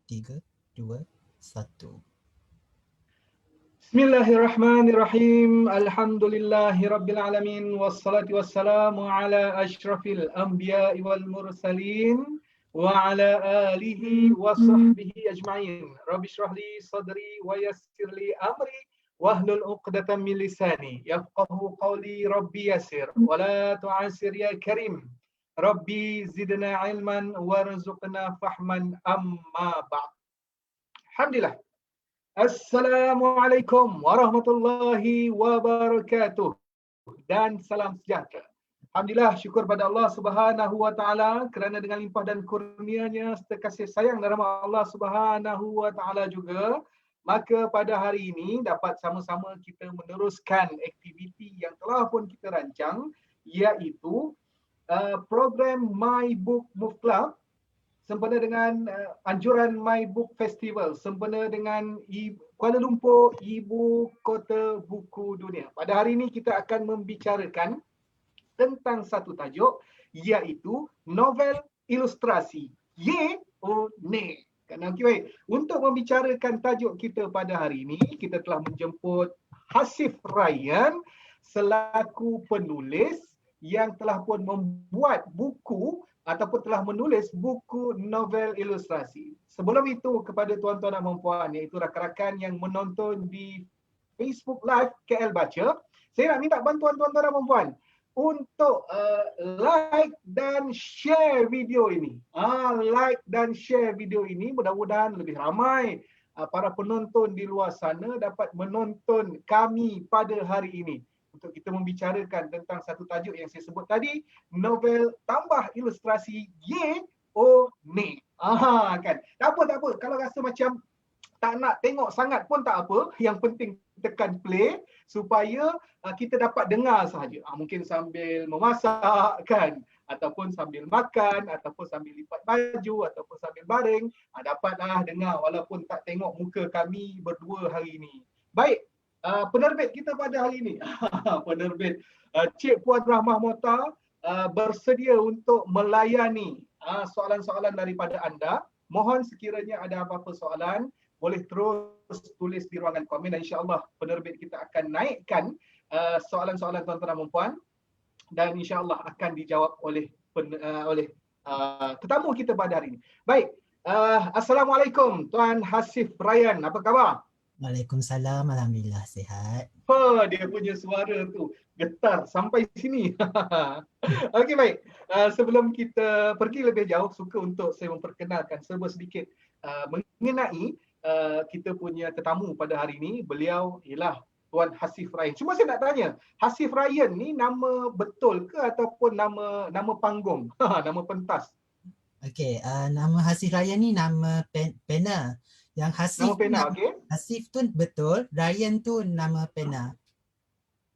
3, 2, 1. Bismillahirrahmanirrahim. Alhamdulillahirabbil alamin wassalatu wassalamu ala asyrafil anbiya'i wal mursalin wa ala alihi wa sahbihi ajma'in. Rabbi shrah li sadri wa yassir li amri wahlul 'uqdatam min lisani yafqahu qawli. Rabbi yassir wa la tu'assir ya karim. Rabbi zidna ilman warzuqna fahman amma ba'd. Alhamdulillah. Assalamualaikum warahmatullahi wabarakatuh dan salam sejahtera. Alhamdulillah, syukur pada Allah Subhanahu wa taala kerana dengan limpah dan kurnia-Nya serta kasih sayang dan rahmat Allah Subhanahu wa taala juga, maka pada hari ini dapat sama-sama kita meneruskan aktiviti yang telah pun kita rancang, iaitu program My Book Move Club sempena dengan anjuran My Book Festival sempena dengan Kuala Lumpur, Ibu Kota Buku Dunia. Pada hari ini kita akan membicarakan tentang satu tajuk, iaitu novel ilustrasi. Ye or ne? Okay, baik. Untuk membicarakan tajuk kita pada hari ini, kita telah menjemput Hasif Ryan selaku penulis yang telah pun membuat buku ataupun telah menulis buku novel ilustrasi. Sebelum itu, kepada tuan-tuan dan puan, iaitu rakan-rakan yang menonton di Facebook Live KL Baca, saya nak minta bantuan tuan-tuan dan puan untuk like dan share video ini. Like dan share video ini, mudah-mudahan lebih ramai para penonton di luar sana dapat menonton kami pada hari ini, untuk kita membicarakan tentang satu tajuk yang saya sebut tadi, novel tambah ilustrasi Ye or Ne. Kan. Tak apa. Kalau rasa macam tak nak tengok sangat pun tak apa. Yang penting tekan play supaya kita dapat dengar sahaja. Mungkin sambil memasak kan, ataupun sambil makan, ataupun sambil lipat baju, ataupun sambil baring, dapatlah dengar walaupun tak tengok muka kami berdua hari ini. Baik. Penerbit kita pada hari ini, penerbit Cik Puan Rahmah Mota bersedia untuk melayani soalan-soalan daripada anda. Mohon sekiranya ada apa-apa soalan, boleh terus tulis di ruangan komen dan insya-Allah penerbit kita akan naikkan soalan-soalan tuan-tuan dan puan dan insya-Allah akan dijawab oleh tetamu kita pada hari ini. Baik, Assalamualaikum Tuan Hasif Ryan, apa khabar? Waalaikumsalam, alhamdulillah sihat. Dia punya suara tu getar sampai sini. Okey, baik. Sebelum kita pergi lebih jauh, suka untuk saya memperkenalkan serba sedikit mengenai kita punya tetamu pada hari ini. Beliau ialah Tuan Hasif Ryan. Cuma saya nak tanya, Hasif Ryan ni nama betul ke ataupun nama panggung? Nama pentas. Okey, nama Hasif Ryan ni nama pena. Yang Hasif Nama pena, okey. Hasif tu betul, Ryan tu nama pena.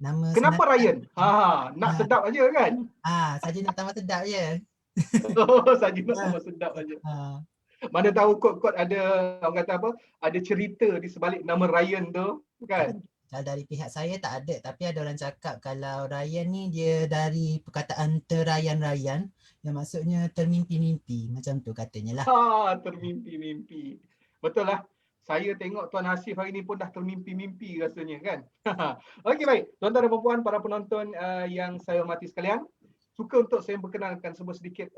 Nama kenapa Ryan? Nak sedap aja kan? Saja nak tambah sedap je. Saja nak tambah sedap aja. Mana tahu kot ada orang kata apa? Ada cerita di sebalik nama Ryan tu, kan? Kalau dari pihak saya tak ada, tapi ada orang cakap kalau Ryan ni dia dari perkataan terayan-rayan, yang maksudnya termimpi-mimpi, macam tu katanya lah. Termimpi-mimpi. Betul lah. Saya tengok Tuan Hasif hari ni pun dah termimpi-mimpi rasanya kan. Okey, baik. Tuan-tuan dan puan, para penonton yang saya hormati sekalian, suka untuk saya perkenalkan sedikit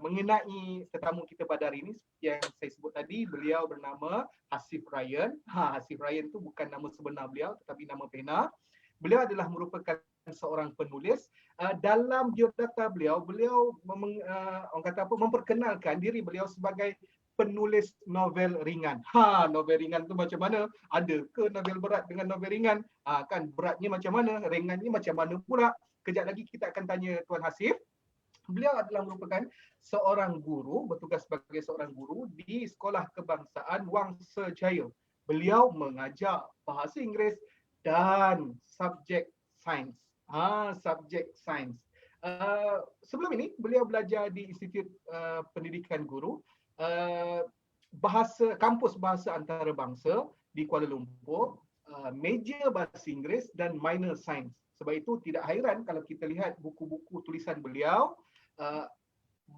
mengenai tetamu kita pada hari ini. Yang saya sebut tadi, beliau bernama Hasif Ryan. Hasif Ryan tu bukan nama sebenar beliau, tetapi nama pena. Beliau adalah merupakan seorang penulis. Dalam biodata beliau orang kata apa, memperkenalkan diri beliau sebagai penulis novel ringan. Novel ringan tu macam mana? Ada ke novel berat dengan novel ringan? Kan beratnya macam mana? Ringannya macam mana pula? Kejap lagi kita akan tanya Tuan Hasif. Beliau adalah merupakan seorang guru, bertugas sebagai seorang guru di Sekolah Kebangsaan Wangsa Jaya. Beliau mengajar bahasa Inggeris dan subjek sains. Subjek sains. Sebelum ini beliau belajar di Institut Pendidikan Guru, kampus bahasa antarabangsa di Kuala Lumpur, major bahasa Inggeris dan minor sains. Sebab itu tidak hairan kalau kita lihat buku-buku tulisan beliau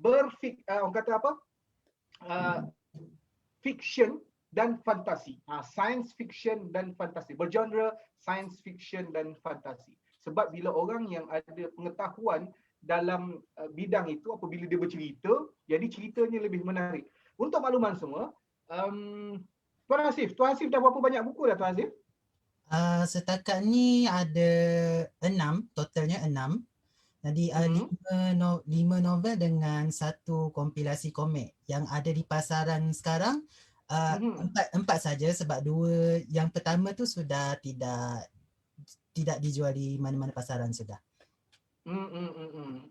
orang kata apa? fiction dan fantasi. Science fiction dan fantasi. Bergenre science fiction dan fantasi. Sebab bila orang yang ada pengetahuan dalam bidang itu, apabila dia bercerita, jadi ceritanya lebih menarik. Untuk makluman semua, Tuan Hasif dah berapa banyak buku dah Tuan Hasif? Setakat ni ada 6, totalnya 6. Jadi 5 novel dengan 1 kompilasi komik. Yang ada di pasaran sekarang empat saja, sebab 2 yang pertama tu sudah tidak dijual di mana-mana pasaran sudah.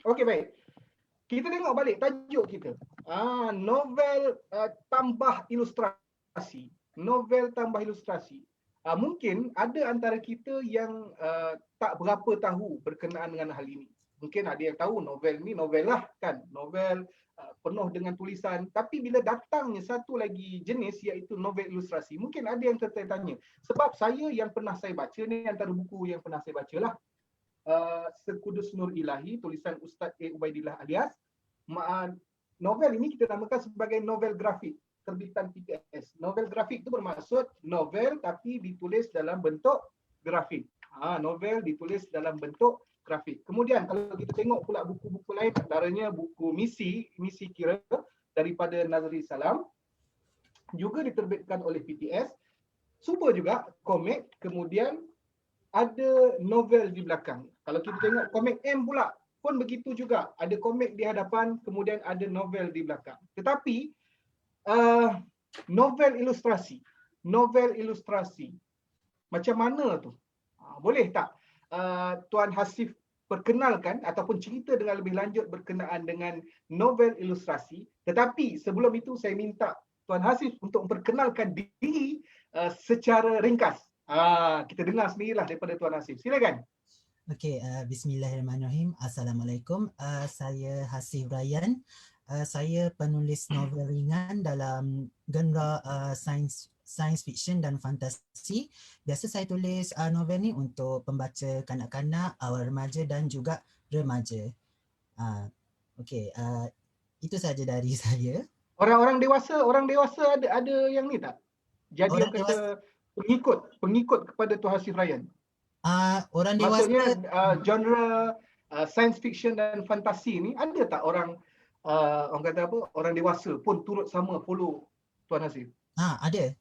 Okey, baik. Kita tengok balik tajuk kita. Novel tambah ilustrasi. Novel tambah ilustrasi. Mungkin ada antara kita yang tak berapa tahu berkenaan dengan hal ini. Mungkin ada yang tahu novel ni novel lah kan. Novel penuh dengan tulisan. Tapi bila datangnya satu lagi jenis iaitu novel ilustrasi, mungkin ada yang tertanya. Sebab yang pernah saya baca ni, antara buku yang pernah saya baca lah, Sekudus Nur Ilahi, tulisan Ustaz A. Ubaidillah Alias. Novel ini kita namakan sebagai novel grafik, terbitan PTS. Novel grafik itu bermaksud novel tapi ditulis dalam bentuk grafik. Novel ditulis dalam bentuk grafik. Kemudian kalau kita tengok pula buku-buku lain, antaranya buku Misi Kira daripada Nazri Salam, juga diterbitkan oleh PTS. Super juga komik, kemudian ada novel di belakang. Kalau kita tengok komik M pula pun begitu juga. Ada komik di hadapan, kemudian ada novel di belakang. Tetapi novel ilustrasi macam mana tu? Boleh tak Tuan Hasif perkenalkan ataupun cerita dengan lebih lanjut berkenaan dengan novel ilustrasi? Tetapi sebelum itu saya minta Tuan Hasif untuk memperkenalkan diri secara ringkas. Kita dengar sendirilah daripada Tuan Hasif. Silakan. Okey, bismillahirrahmanirrahim. Assalamualaikum. Saya Hasif Ryan. Saya penulis novel ringan dalam genre science fiction dan fantasi. Biasa saya tulis novel ni untuk pembaca kanak-kanak, awal remaja dan juga remaja. Okey, itu saja dari saya. Orang dewasa ada yang ni tak? Jadi orang kata pengikut kepada Tuan Hasif Ryan. Orang dewasa, maksudnya genre science fiction dan fantasi ni ada tak orang kata apa, orang dewasa pun turut sama follow Tuan Hasif? Ada.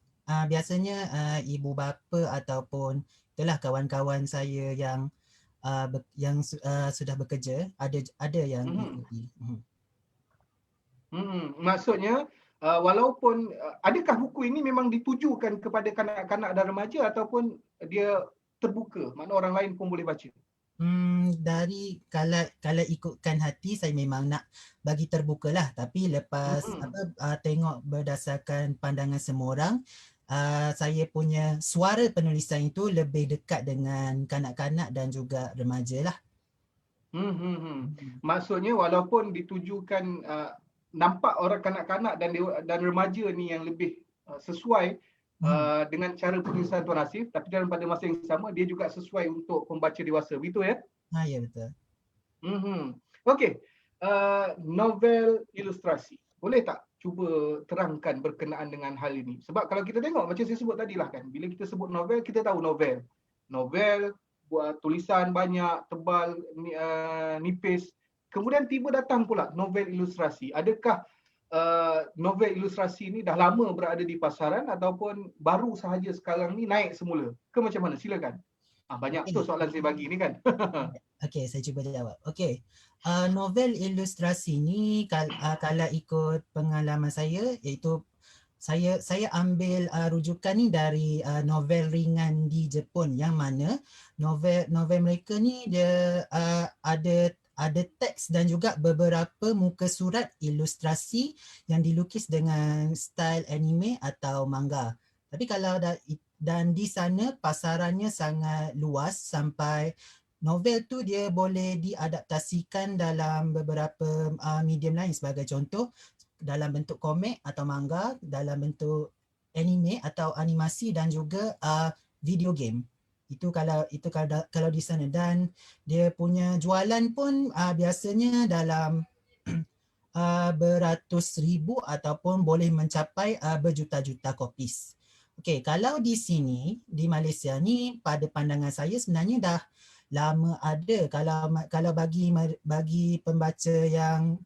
Biasanya ibu bapa ataupun itulah kawan-kawan saya yang sudah bekerja, ada yang ikuti. Maksudnya walaupun adakah buku ini memang ditujukan kepada kanak-kanak dan remaja ataupun dia terbuka, mana orang lain pun boleh baca? Dari kalau ikutkan hati, saya memang nak bagi terbuka lah. Tapi lepas tengok berdasarkan pandangan semua orang, saya punya suara penulisan itu lebih dekat dengan kanak-kanak dan juga remaja lah. Maksudnya walaupun ditujukan nampak orang kanak-kanak dan remaja ni yang lebih sesuai dengan cara penulisan Tuan Hasif, tapi dalam pada masa yang sama dia juga sesuai untuk pembaca dewasa, begitu ya? Ya, betul. Okey, novel ilustrasi, boleh tak cuba terangkan berkenaan dengan hal ini? Sebab kalau kita tengok macam saya sebut tadi lah kan, bila kita sebut novel, kita tahu novel buat tulisan banyak, tebal, nipis. Kemudian tiba datang pula novel ilustrasi. Adakah novel ilustrasi ni dah lama berada di pasaran ataupun baru sahaja sekarang ni naik semula? Ke macam mana? Silakan. Banyak betul soalan saya bagi ni kan. Okey, saya cuba jawab. Okey. Novel ilustrasi ni kalau ikut pengalaman saya, iaitu saya ambil rujukan ni dari novel ringan di Jepun, yang mana novel mereka ni dia ada teks dan juga beberapa muka surat ilustrasi yang dilukis dengan style anime atau manga. Tapi kalau dan di sana pasarannya sangat luas sampai novel tu dia boleh diadaptasikan dalam beberapa medium lain, sebagai contoh dalam bentuk komik atau manga, dalam bentuk anime atau animasi dan juga video game. Itu kalau di sana, dan dia punya jualan pun biasanya dalam beratus ribu ataupun boleh mencapai berjuta-juta kopis. Okey, kalau di sini di Malaysia ni pada pandangan saya sebenarnya dah lama ada. Kalau bagi pembaca yang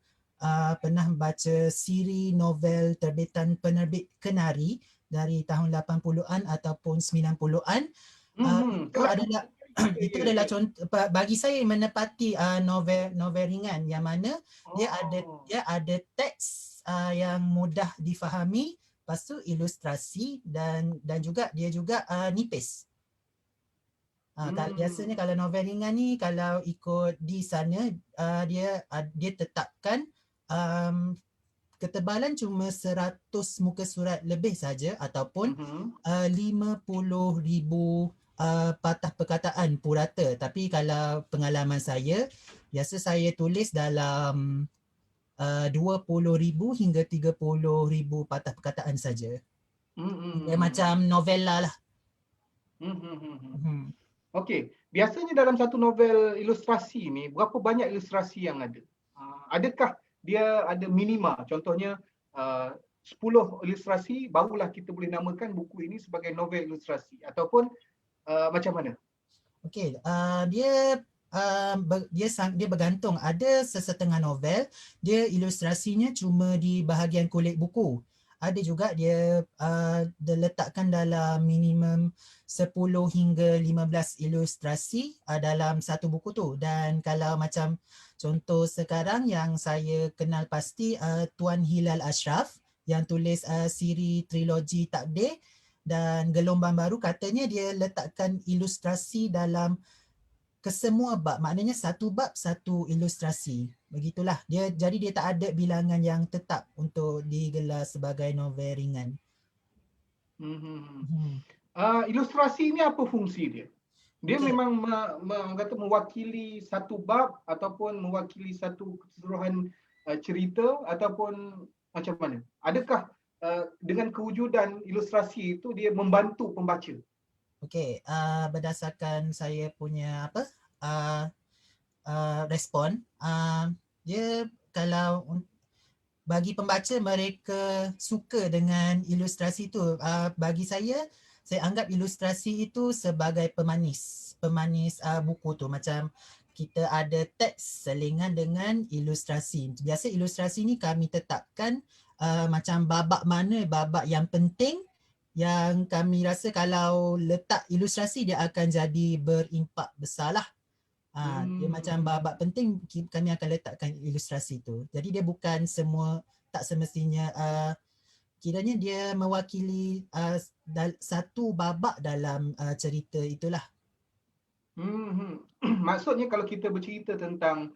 pernah baca siri novel terbitan penerbit Kenari dari tahun 80-an ataupun 90-an, itu Kelak. adalah itu Ya, adalah ya. contoh bagi saya menepati novel ringan yang mana Oh. dia ada teks yang mudah difahami, lepas tu ilustrasi dan juga dia juga nipis. Biasanya Hmm. kalau novel ringan ni kalau ikut di sana dia tetapkan um, ketebalan cuma 100 muka surat lebih saja ataupun Mhm. 50,000 patah perkataan purata. Tapi kalau pengalaman saya, biasa saya tulis dalam 20,000 hingga 30,000 patah perkataan saja. Dia Hmm. macam novela lah. Hmm. Hmm. Okey, biasanya dalam satu novel ilustrasi ni berapa banyak ilustrasi yang ada? Adakah dia ada minima? Contohnya 10 ilustrasi barulah kita boleh namakan buku ini sebagai novel ilustrasi ataupun macam mana? Okey, dia bergantung. Ada sesetengah novel dia ilustrasinya cuma di bahagian kulit buku. Ada juga dia letakkan dalam minimum 10 hingga 15 ilustrasi dalam satu buku tu. Dan kalau macam contoh sekarang yang saya kenal pasti Tuan Hilal Ashraf yang tulis siri trilogi Takdir dan Gelombang Baru, katanya dia letakkan ilustrasi dalam kesemua bab. Maknanya satu bab satu ilustrasi. Begitulah. Jadi dia tak ada bilangan yang tetap untuk digelar sebagai novel ringan. Hmm. Hmm. Ilustrasi ni apa fungsi dia? Dia Okey. memang kata mewakili satu bab ataupun mewakili satu keseluruhan cerita ataupun macam mana? Adakah dengan kewujudan ilustrasi itu dia membantu pembaca? Okey, berdasarkan saya punya respon, dia kalau bagi pembaca mereka suka dengan ilustrasi itu. Bagi saya anggap ilustrasi itu sebagai pemanis buku tu. Macam kita ada teks selingan dengan ilustrasi. Biasa ilustrasi ni kami tetapkan macam babak mana babak yang penting yang kami rasa kalau letak ilustrasi dia akan jadi berimpak besar lah. Dia macam Hmm. babak penting kami akan letakkan ilustrasi tu. Jadi dia bukan semua, tak semestinya kiranya dia mewakili satu babak dalam cerita itulah. Maksudnya kalau kita bercerita tentang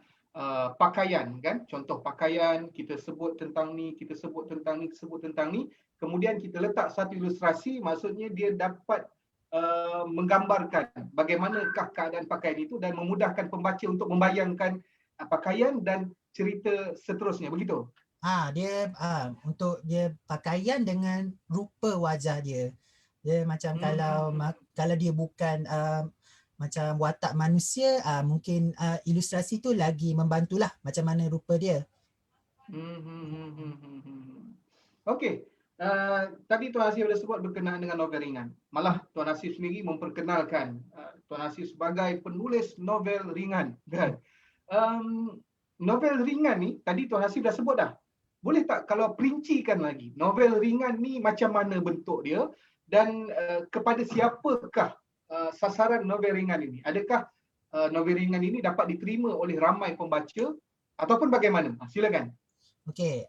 pakaian kan, contoh pakaian, kita sebut tentang ni, kita sebut tentang ni, sebut tentang ni, kemudian kita letak satu ilustrasi, maksudnya dia dapat menggambarkan bagaimanakah keadaan pakaian itu dan memudahkan pembaca untuk membayangkan pakaian dan cerita seterusnya, begitu? Dia untuk dia pakaian dengan rupa wajah dia. Dia macam Hmm, hmm, kalau dia bukan macam watak manusia, mungkin ilustrasi tu lagi membantulah macam mana rupa dia. Okey, tadi Tuan Hasif sudah sebut berkenaan dengan novel ringan. Malah Tuan Hasif sendiri memperkenalkan Tuan Hasif sebagai penulis novel ringan. Kan? Novel ringan ni, tadi Tuan Hasif dah sebut dah. Boleh tak kalau perincikan lagi, novel ringan ni macam mana bentuk dia dan kepada siapakah sasaran novel ringan ini? Adakah novel ringan ini dapat diterima oleh ramai pembaca ataupun bagaimana? Silakan. Okey,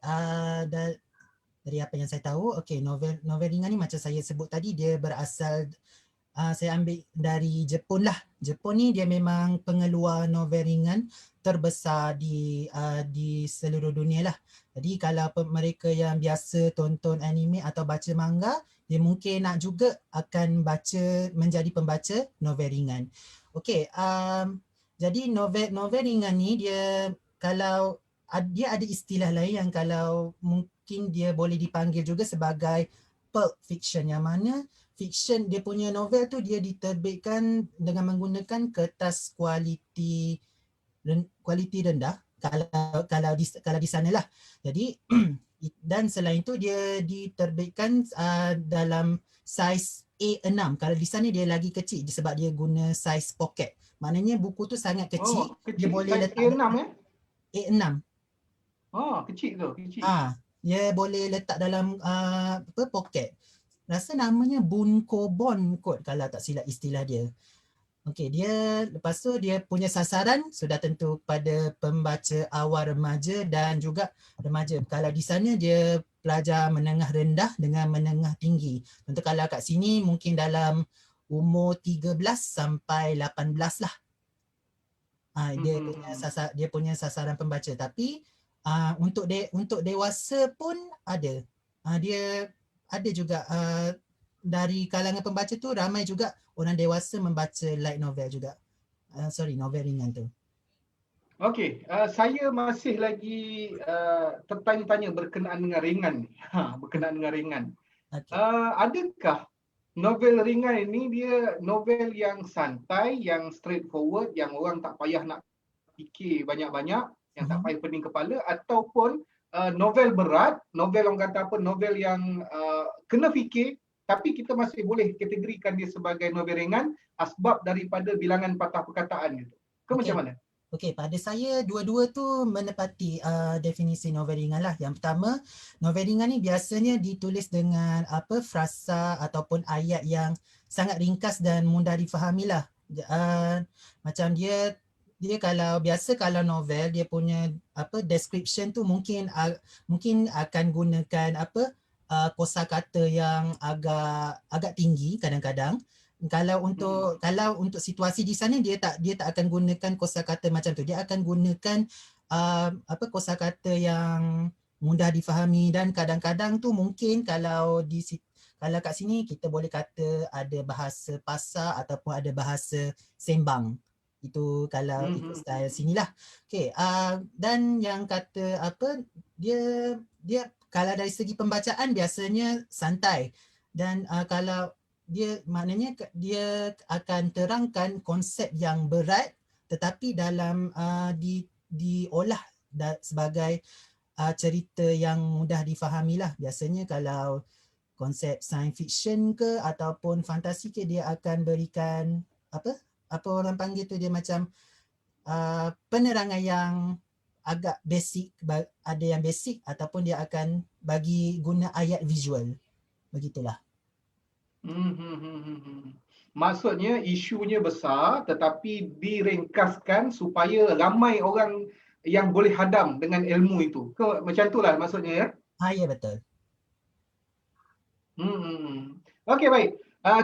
dari apa yang saya tahu, okey, novel ringan ni macam saya sebut tadi dia berasal saya ambil dari Jepun lah. Jepun ni dia memang pengeluar novel ringan terbesar di seluruh dunia lah. Jadi kalau mereka yang biasa tonton anime atau baca manga, dia mungkin nak juga akan menjadi pembaca novel ringan. Okey, jadi novel ringan ni kalau dia ada istilah lain yang kalau mungkin dia boleh dipanggil juga sebagai pulp fiction, yang mana fiction dia punya novel tu dia diterbitkan dengan menggunakan kertas kualiti rendah. kalau di sana lah. Jadi dan selain itu dia diterbitkan dalam saiz A6. Kalau di sana dia lagi kecil sebab dia guna saiz pocket. Maknanya buku tu sangat Oh, kecil, dia kecil. boleh Saiz letak A6 eh? A6. Kecil tu, kecil. Dia boleh letak dalam pocket. Rasa namanya Bunkobon kot kalau tak silap istilah dia. Okey, lepas tu dia punya sasaran sudah tentu pada pembaca awal remaja dan juga remaja. Kalau di sana dia pelajar menengah rendah dengan menengah tinggi. Tentu kalau kat sini mungkin dalam umur 13 sampai 18 lah. Dia punya sasaran pembaca, tapi untuk dewasa pun ada. Dia ada juga dari kalangan pembaca tu ramai juga orang dewasa membaca light novel juga. Novel ringan tu. Okey, saya masih lagi tertanya-tanya berkenaan dengan ringan ni. Berkenaan dengan ringan. Okay. Adakah novel ringan ini dia novel yang santai, yang straightforward, yang orang tak payah nak fikir banyak-banyak, yang tak payah pening kepala, ataupun novel berat, novel orang kata apa, novel yang kena fikir, tapi kita masih boleh kategorikan dia sebagai novel ringan sebab daripada bilangan patah perkataan gitu. Macam mana? Okey, pada saya dua-dua tu menepati definisi novel ringan lah. Yang pertama, novel ringan ni biasanya ditulis dengan frasa ataupun ayat yang sangat ringkas dan mudah difahami lah. Macam dia kalau novel dia punya description tu mungkin akan gunakan kosakata yang agak tinggi kadang-kadang. Kalau untuk situasi di sana dia tak akan gunakan kosakata macam tu. Dia akan gunakan kosakata yang mudah difahami dan kadang-kadang tu mungkin kalau kat sini kita boleh kata ada bahasa pasar ataupun ada bahasa sembang. Itu kalau ikut style sinilah. Okey, dan yang kata dia kalau dari segi pembacaan biasanya santai dan kalau maknanya dia akan terangkan konsep yang berat tetapi dalam diolah sebagai cerita yang mudah difahami lah. Biasanya kalau konsep science fiction ke ataupun fantasi ke dia akan berikan apa orang panggil tu, dia macam penerangan yang agak basic, ada yang basic ataupun dia akan bagi guna ayat visual. Begitulah. Maksudnya isunya besar tetapi diringkaskan supaya ramai orang yang boleh hadam dengan ilmu itu. Macam itulah maksudnya ya? Ya, betul. Okey, baik.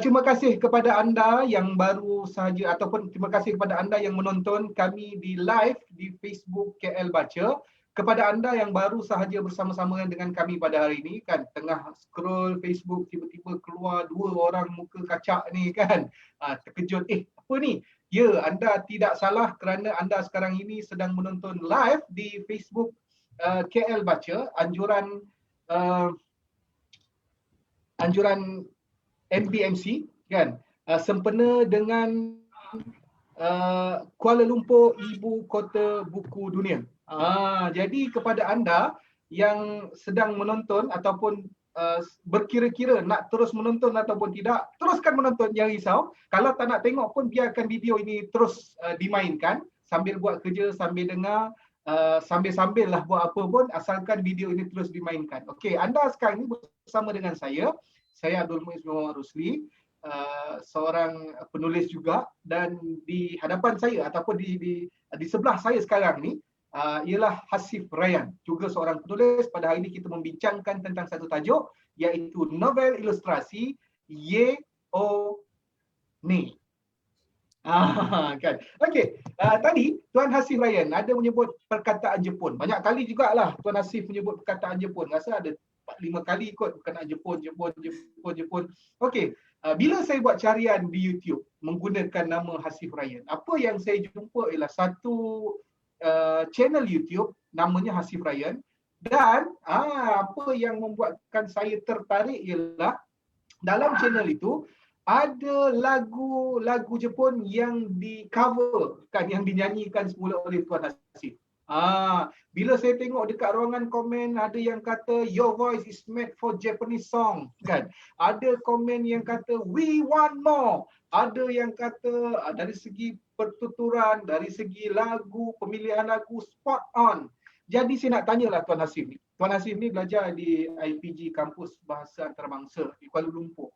Terima kasih kepada anda yang baru sahaja ataupun terima kasih kepada anda yang menonton kami di live di Facebook KL Baca. Kepada anda yang baru sahaja bersama-sama dengan kami pada hari ini kan, tengah scroll Facebook tiba-tiba keluar dua orang muka kacak ni kan, terkejut, apa ni? Ya, anda tidak salah kerana anda sekarang ini sedang menonton live di Facebook KL Baca, anjuran NBMC kan, sempena dengan Kuala Lumpur Ibu Kota Buku Dunia. Jadi kepada anda yang sedang menonton ataupun berkira-kira nak terus menonton ataupun tidak, teruskan menonton, jangan risau. Kalau tak nak tengok pun biarkan video ini terus dimainkan sambil buat kerja, sambil dengar, sambil-sambil lah buat apa pun, asalkan video ini terus dimainkan. Okey, anda sekarang ini bersama dengan saya Abdul Muiz Muhammad Rusli, seorang penulis juga, dan di hadapan saya ataupun di sebelah saya sekarang ni ialah Hasif Ryan, juga seorang penulis. Pada hari ini kita membincangkan tentang satu tajuk iaitu novel ilustrasi Ye O Ni. Kan. Okey, tadi Tuan Hasif Ryan ada menyebut perkataan Jepun. Banyak kali jugalah Tuan Hasif menyebut perkataan Jepun. Rasa ada 4-5 kali kot perkataan Jepun. Okey, bila saya buat carian di YouTube menggunakan nama Hasif Ryan, apa yang saya jumpa ialah satu channel YouTube namanya Hasif Ryan, dan apa yang membuatkan saya tertarik ialah dalam channel itu ada lagu-lagu Jepun yang di cover kan, yang dinyanyikan semula oleh Tuan Hasif. Bila saya tengok dekat ruangan komen ada yang kata your voice is made for Japanese song kan. Ada komen yang kata we want more. Ada yang kata dari segi pertuturan, dari segi lagu, pemilihan lagu spot on. Jadi saya nak tanyalah Tuan Hasif ni. Tuan Hasif ni belajar di IPG Kampus Bahasa Antarabangsa di Kuala Lumpur.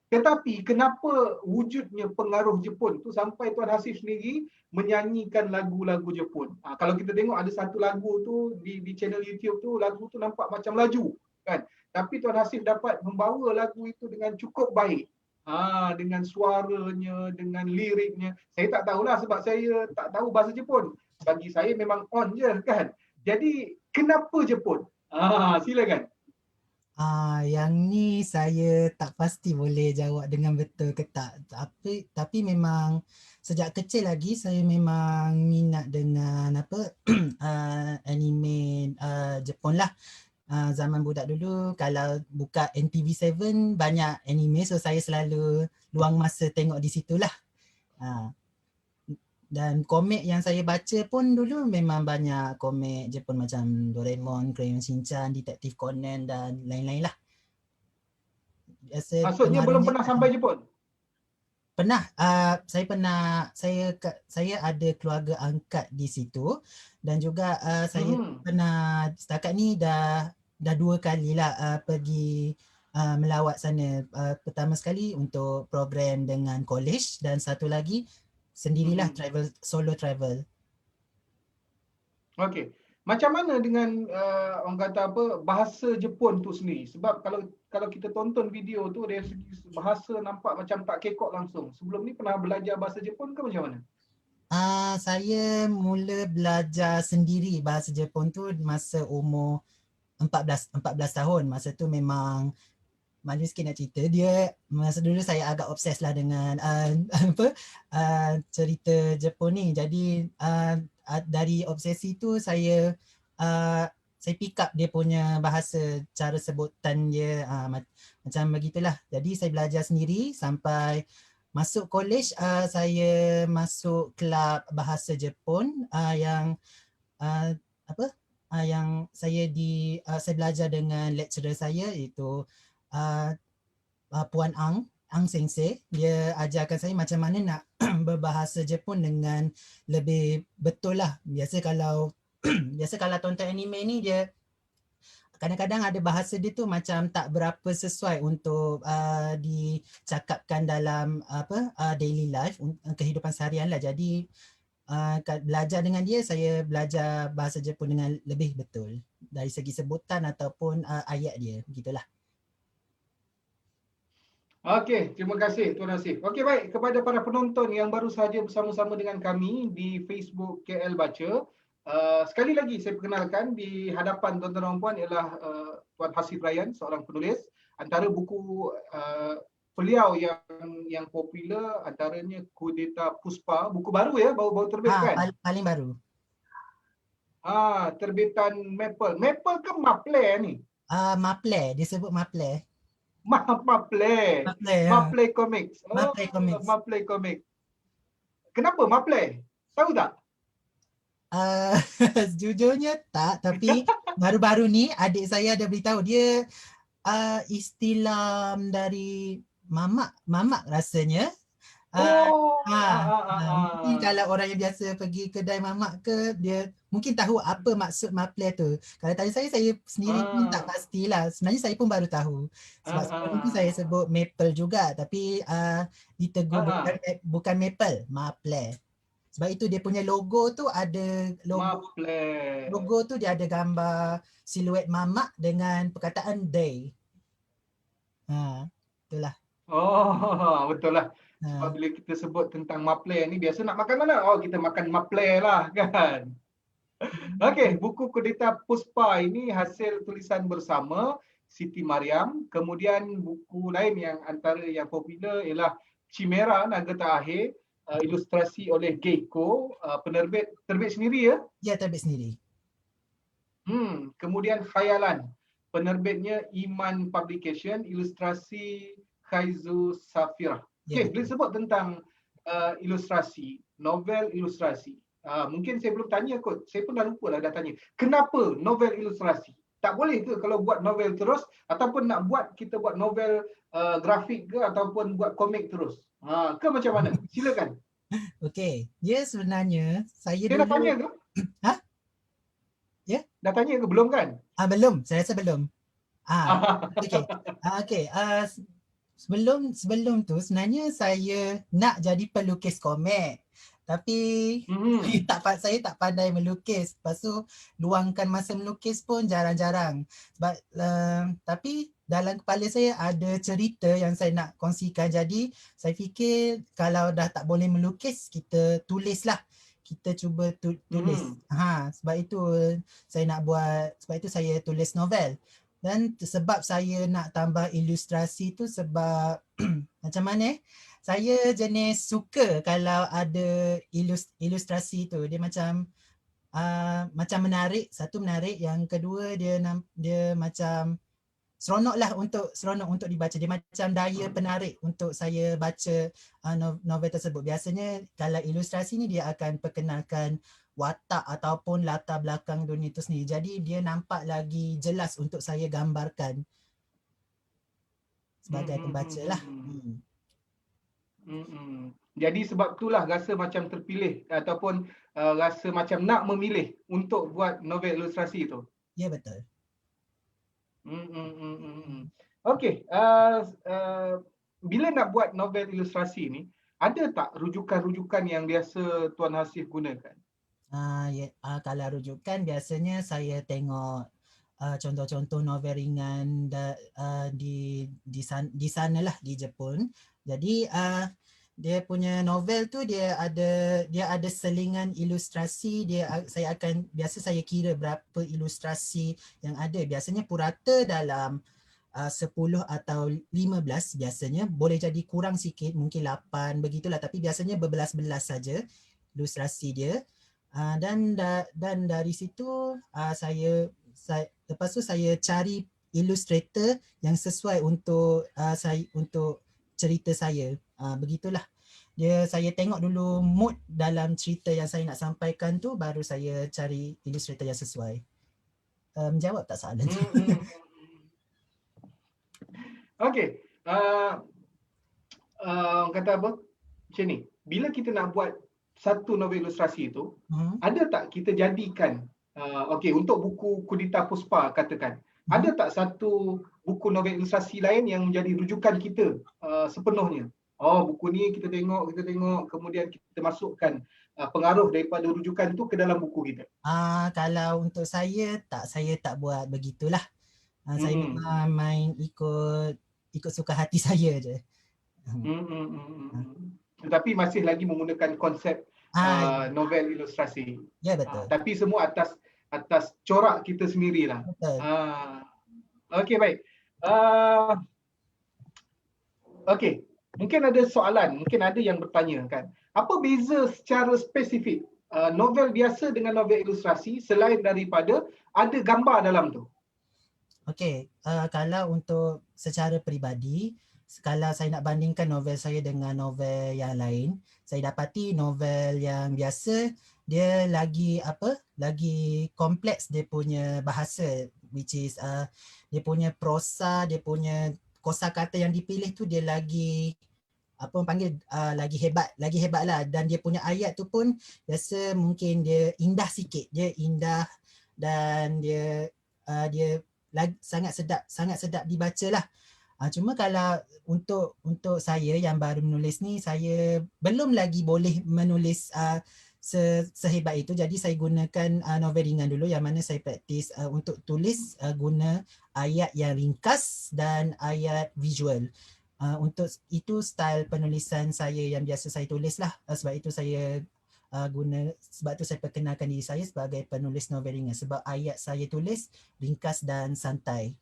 Tetapi kenapa wujudnya pengaruh Jepun tu sampai Tuan Hasif sendiri menyanyikan lagu-lagu Jepun? Kalau kita tengok ada satu lagu tu di channel YouTube tu, lagu tu nampak macam laju kan. Tapi Tuan Hasif dapat membawa lagu itu dengan cukup baik. Dengan suaranya, dengan liriknya. Saya tak tahulah sebab saya tak tahu bahasa Jepun. Bagi saya memang on je kan. Jadi kenapa Jepun? Silakan. Yang ni saya tak pasti boleh jawab dengan betul ke tak. Tapi memang sejak kecil lagi saya memang minat dengan anime Jepun lah. Zaman budak dulu kalau buka NTV7 banyak anime, so saya selalu luang masa tengok di situlah. Dan komik yang saya baca pun dulu memang banyak komik Jepun macam Doraemon, Crayon Shin-chan, Detektif Conan dan lain-lain lah. Maksudnya belum pernah sampai Jepun? Pernah, saya ada keluarga angkat di situ dan juga saya pernah setakat ni dah 2 kali lah pergi melawat sana. Pertama sekali untuk program dengan college dan satu lagi sendirilah solo travel. Okey. Macam mana dengan orang kata bahasa Jepun tu sendiri? Sebab kalau kita tonton video tu dari segi bahasa nampak macam tak kekok langsung. Sebelum ni pernah belajar bahasa Jepun ke macam mana? Saya mula belajar sendiri bahasa Jepun tu masa umur 14 tahun. Masa tu memang malu sikit nak cerita, masa dulu saya agak obses lah dengan cerita Jepun ni. Jadi dari obsesi tu saya pick up dia punya bahasa, cara sebutan dia macam begitulah. Jadi saya belajar sendiri sampai masuk college. Saya masuk kelab bahasa Jepun yang yang saya belajar dengan lecturer saya, iaitu Puan Ang Sensei. Dia ajarkan saya macam mana nak berbahasa Jepun dengan lebih betul lah. Biasa kalau tonton anime ni, dia kadang-kadang ada bahasa dia tu macam tak berapa sesuai untuk dicakapkan dalam daily life, kehidupan seharian lah. Jadi belajar dengan dia, saya belajar bahasa Jepun dengan lebih betul dari segi sebutan ataupun ayat dia, begitulah. Okey, terima kasih Tuan Hasif. Okey, baik, kepada para penonton yang baru sahaja bersama-sama dengan kami di Facebook KL Baca, sekali lagi saya perkenalkan di hadapan tuan-tuan dan puan ialah Tuan Hasif Ryan, seorang penulis. Antara buku beliau yang popular antaranya Kudeta Puspa, buku baru ya, baru terbit kan? Paling baru. Terbitan Maple. Maple ke Maple ni? Maple, dia sebut Maple. Maple Comics. Maple Comics. Maple Comics. Kenapa Maple? Tahu tak? Jujurnya tak, tapi baru-baru ni adik saya ada beritahu. Dia istilah dari mamak rasanya. Mungkin kalau orang yang biasa pergi kedai mamak ke, dia mungkin tahu apa maksud Maple tu. Kalau tanya saya sendiri pun tak pastilah. Sebenarnya saya pun baru tahu. Sebab sebelum tu saya sebut Maple juga, tapi ditegur bukan Maple, Maple. Sebab itu dia punya logo tu ada logo tu dia ada gambar siluet mamak dengan perkataan day. Itulah. Betul lah. Sebab bila kita sebut tentang Maple ni, biasa nak makan mana? Kita makan Maple lah kan. Okey, buku Kudeta Puspa ini hasil tulisan bersama Siti Mariam. Kemudian buku lain yang antara yang popular ialah Chimera, Naga Tak Akhir, ilustrasi oleh Geiko, terbit sendiri ya? Ya, terbit sendiri. Kemudian Khayalan, penerbitnya Iman Publication, ilustrasi Khaizu Safira. Okey, boleh sebut tentang ilustrasi, novel ilustrasi. Mungkin saya belum tanya kot. Saya pun dah lupa lah dah tanya. Kenapa novel ilustrasi? Tak boleh ke kalau buat novel terus ataupun nak buat kita buat novel grafik ke ataupun buat komik terus? Ke macam mana? Silakan. Okey, dia sebenarnya saya Saya dah tanya dulu ke? ha? Ya? Dah tanya ke? Belum kan? Belum, saya rasa belum. Okey. Okey, sebelum tu sebenarnya saya nak jadi pelukis komik. Tapi saya tak pandai melukis. Lepas tu luangkan masa melukis pun jarang-jarang. Sebab tapi dalam kepala saya ada cerita yang saya nak kongsikan. Jadi saya fikir kalau dah tak boleh melukis, kita tulislah. Kita cuba tulis. Sebab itu saya nak buat, sebab itu saya tulis novel. Dan sebab saya nak tambah ilustrasi tu sebab macam mana saya jenis suka kalau ada ilustrasi tu. Dia macam menarik, satu menarik, yang kedua dia macam seronok untuk dibaca. Dia macam daya penarik untuk saya baca novel tersebut. Biasanya kalau ilustrasi ni dia akan perkenalkan watak ataupun latar belakang dunia itu sendiri. Jadi dia nampak lagi jelas untuk saya gambarkan sebagai pembaca lah. Jadi sebab itulah rasa macam terpilih ataupun rasa macam nak memilih untuk buat novel ilustrasi itu. Ya, betul. Okey, bila nak buat novel ilustrasi ni, ada tak rujukan-rujukan yang biasa Tuan Hasif gunakan? Kalau rujukan biasanya saya tengok contoh-contoh novel ringan di sana lah, di Jepun. Jadi dia punya novel tu dia ada selingan ilustrasi. Biasa saya kira berapa ilustrasi yang ada. Biasanya purata dalam 10 atau 15 biasanya. Boleh jadi kurang sikit, mungkin 8 begitulah, tapi biasanya berbelas-belas saja ilustrasi dia. Dan dari situ lepas tu saya cari illustrator yang sesuai untuk cerita saya. Begitulah. Saya tengok dulu mood dalam cerita yang saya nak sampaikan tu, baru saya cari illustrator yang sesuai. Menjawab tak soalan tu? Okey. Kata apa? Macam ni. Bila kita nak buat satu novel ilustrasi itu, ada tak kita jadikan untuk buku Kudita Puspa katakan, ada tak satu buku novel ilustrasi lain yang menjadi rujukan kita sepenuhnya? Buku ni kita tengok, kemudian kita masukkan pengaruh daripada rujukan itu ke dalam buku kita. Kalau untuk saya tak buat begitulah. Saya memang main ikut suka hati saya je. Tetapi masih lagi menggunakan konsep novel ilustrasi. Ya, betul. Tapi semua atas corak kita sendirilah. Betul. Okey, baik. Okey, mungkin ada soalan, mungkin ada yang bertanya kan. Apa beza secara spesifik novel biasa dengan novel ilustrasi selain daripada ada gambar dalam tu? Okey, kalau untuk secara peribadi, kalau saya nak bandingkan novel saya dengan novel yang lain, saya dapati novel yang biasa dia lagi kompleks dia punya bahasa, which is dia punya prosa, dia punya kosakata yang dipilih tu dia lagi lagi hebat lah. Dan dia punya ayat tu pun biasa mungkin dia indah sikit, dia indah dan dia sangat sedap dibaca lah. Cuma kalau untuk saya yang baru menulis ni, saya belum lagi boleh menulis sehebat itu. Jadi saya gunakan novel ringan dulu, yang mana saya praktis untuk tulis guna ayat yang ringkas dan ayat visual. Untuk itu style penulisan saya yang biasa saya tulis lah. Sebab itu saya sebab tu saya perkenalkan diri saya sebagai penulis novel ringan, sebab ayat saya tulis ringkas dan santai.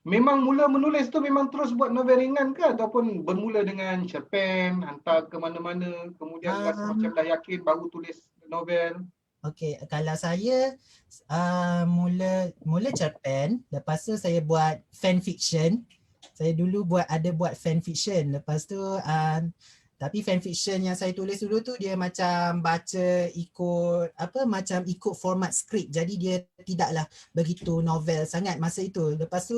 Memang mula menulis tu memang terus buat novel ringan ke, ataupun bermula dengan cerpen, hantar ke mana-mana, kemudian rasa macam dah yakin baru tulis novel? Okey, kalau saya mula cerpen, lepas tu saya buat fan fiction. Saya dulu buat fan fiction. Lepas tu Tapi fanfiction yang saya tulis dulu tu dia macam baca ikut macam ikut format skrip. Jadi dia tidaklah begitu novel sangat masa itu. Lepas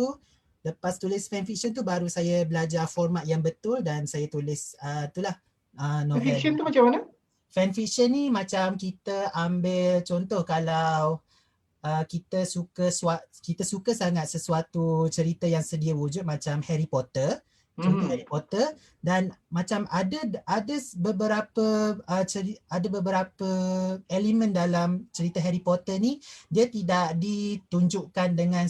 tulis fanfiction tu baru saya belajar format yang betul dan saya tulis novel. Fiction tu macam mana? Fanfiction ni macam kita ambil contoh kalau kita suka sangat sesuatu cerita yang sedia wujud macam Harry Potter. Contoh Harry Potter, dan macam ada beberapa elemen dalam cerita Harry Potter ni dia tidak ditunjukkan dengan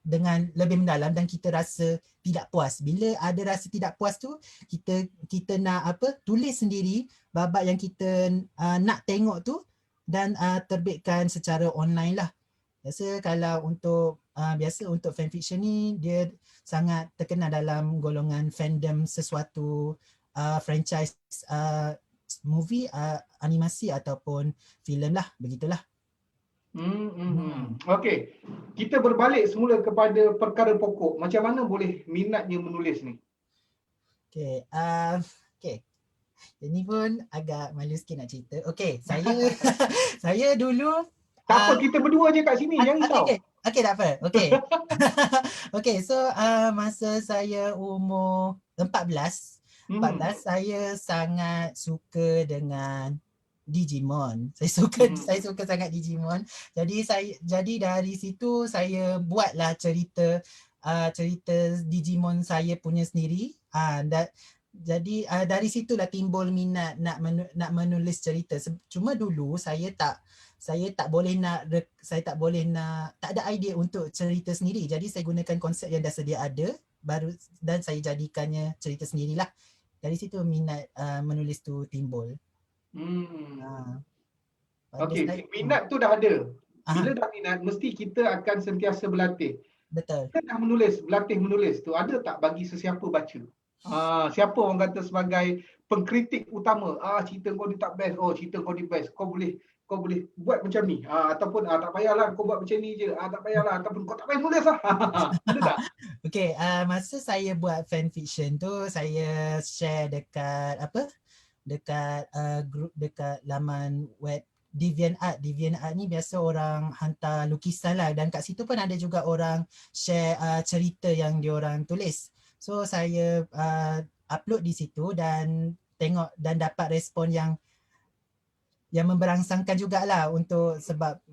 dengan lebih mendalam dan kita rasa tidak puas. Bila ada rasa tidak puas tu, kita nak tulis sendiri babak yang kita nak tengok tu dan terbitkan secara online lah. Biasa untuk fanfiction ni dia sangat terkenal dalam golongan fandom sesuatu franchise movie, animasi ataupun filem lah, begitulah. Okey, kita berbalik semula kepada perkara pokok. Macam mana boleh minatnya menulis ni? Okey, ini pun agak malu sikit nak cerita. Okey, saya dulu Tak apa, kita berdua je kat sini, jangan risau. Okey, tak apa. Okey. Okey, so masa saya umur 14 saya sangat suka dengan Digimon. Saya suka sangat Digimon. Jadi dari situ saya buatlah cerita Digimon saya punya sendiri. Jadi dari situlah timbul minat nak menulis cerita. Cuma dulu saya tak ada idea untuk cerita sendiri. Jadi saya gunakan konsep yang dah sedia ada dan saya jadikannya cerita sendirilah. Dari situ minat menulis tu timbul. Okey, minat tu dah ada. Bila dah minat, mesti kita akan sentiasa berlatih. Betul. Kita dah berlatih menulis tu, ada tak bagi sesiapa baca? Siapa orang kata sebagai pengkritik utama, cerita kau ni tak best, cerita kau ni best, kau boleh buat macam ni, ataupun tak payahlah kau buat macam ni je, tak payahlah, ataupun kau tak payah tulis lah. Ada tak? Okey, masa saya buat fanfiction tu saya share dekat group dekat laman web DeviantArt. DeviantArt ni biasa orang hantar lukisan lah, dan kat situ pun ada juga orang share cerita yang diorang tulis. So saya upload di situ dan tengok dan dapat respon yang memberangsangkan jugalah untuk sebab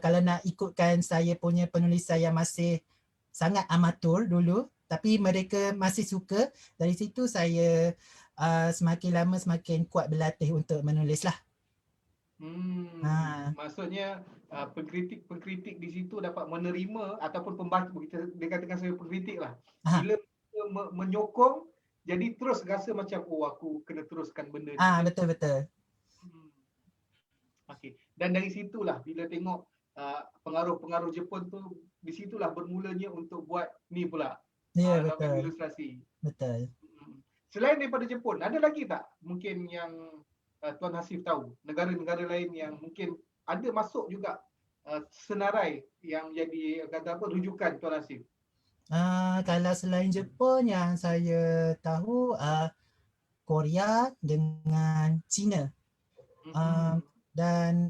kalau nak ikutkan saya punya penulisan yang masih sangat amatur dulu, tapi mereka masih suka. Dari situ saya semakin lama semakin kuat berlatih untuk menulis lah. Maksudnya pengkritik di situ dapat menerima ataupun pembaca, kita dikatakan sebagai pengkritik lah. Bila menyokong, jadi terus rasa macam aku kena teruskan benda ni. Betul. Okey. Dan dari situlah bila tengok pengaruh-pengaruh Jepun tu, di situlah bermulanya untuk buat ni pula. Betul. Ilustrasi. Betul. Selain daripada Jepun, ada lagi tak mungkin yang Tuan Hasif tahu, negara-negara lain yang mungkin ada masuk juga senarai yang jadi rujukan Tuan Hasif? Kalau selain Jepun yang saya tahu Korea dengan China. Dan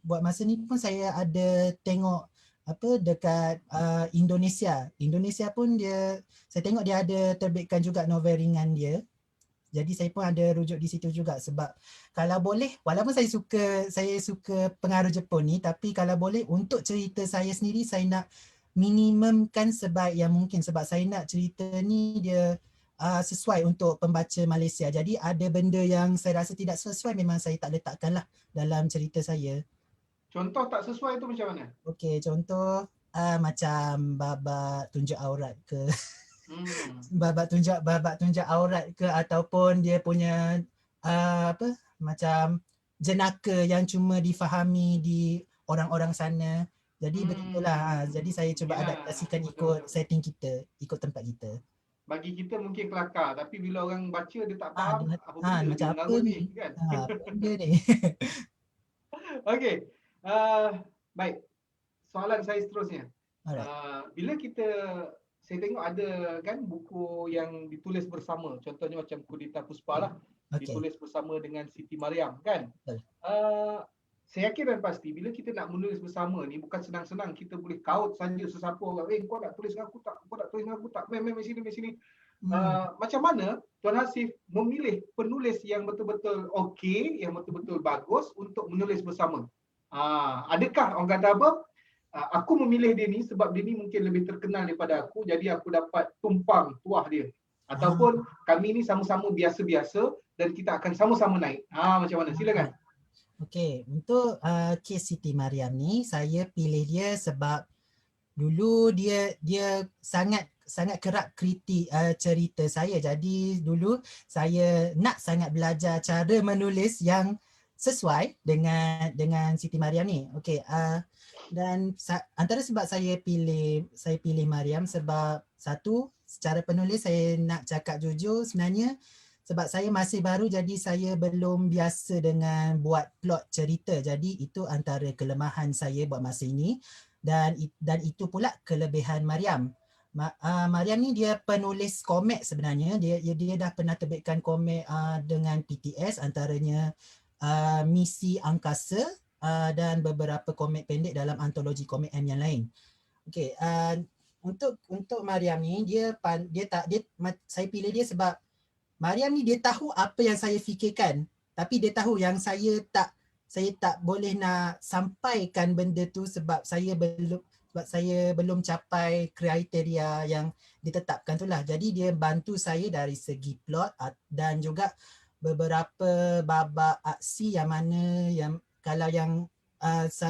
buat masa ni pun saya ada tengok dekat Indonesia. Indonesia pun saya tengok dia ada terbitkan juga novel ringan dia. Jadi saya pun ada rujuk di situ juga, sebab kalau boleh, walaupun saya suka pengaruh Jepun ni, tapi kalau boleh untuk cerita saya sendiri saya nak minimumkan sebaik yang mungkin, sebab saya nak cerita ni dia sesuai untuk pembaca Malaysia. Jadi ada benda yang saya rasa tidak sesuai memang saya tak letakkan lah dalam cerita saya. Contoh tak sesuai tu macam mana? Okey, contoh macam babak tunjuk aurat ke. babak tunjuk aurat ke, ataupun dia punya macam jenaka yang cuma difahami di orang-orang sana. Jadi begitulah. Jadi saya cuba adaptasikan ikut setting kita, ikut tempat kita. Bagi kita mungkin kelakar, tapi bila orang baca dia tak faham apa ni kan? Apa benda ni. Okey. Baik. Soalan saya seterusnya. Bila kita saya tengok ada kan buku yang ditulis bersama, contohnya macam Kudita Puspa lah, ditulis bersama dengan Siti Mariam kan. Saya yakin dan pasti bila kita nak menulis bersama ni bukan senang-senang kita boleh kaut saja sesiapa orang, kau nak tulis dengan aku tak, kau nak tulis dengan aku tak, mem sini. Macam mana Tuan Hasif memilih penulis yang betul-betul okey, yang betul-betul bagus untuk menulis bersama? Adakah orang kata apa, aku memilih dia ni sebab dia ni mungkin lebih terkenal daripada aku, jadi aku dapat tumpang tuah dia, ataupun kami ni sama-sama biasa-biasa dan kita akan sama-sama naik? Macam mana? Silakan. Okey, untuk kes Siti Mariam ni saya pilih dia sebab dulu dia sangat kerap kritik cerita saya. Jadi dulu saya nak sangat belajar cara menulis yang sesuai dengan Siti Mariam ni. Okey, dan antara sebab saya pilih Mariam sebab satu, secara penulis saya nak cakap jujur sebenarnya sebab saya masih baru jadi saya belum biasa dengan buat plot cerita. Jadi itu antara kelemahan saya buat masa ini dan itu pula kelebihan Mariam. Mariam ni dia penulis komik sebenarnya. Dia dah pernah terbitkan komik dengan PTS, antaranya Misi Angkasa dan beberapa komik pendek dalam antologi komik M yang lain. Okey, untuk Mariam ni saya pilih dia sebab Mariam ni dia tahu apa yang saya fikirkan, tapi dia tahu yang saya tak boleh nak sampaikan benda tu sebab saya belum capai kriteria yang ditetapkan tu lah. Jadi dia bantu saya dari segi plot dan juga beberapa babak aksi yang mana yang kalau yang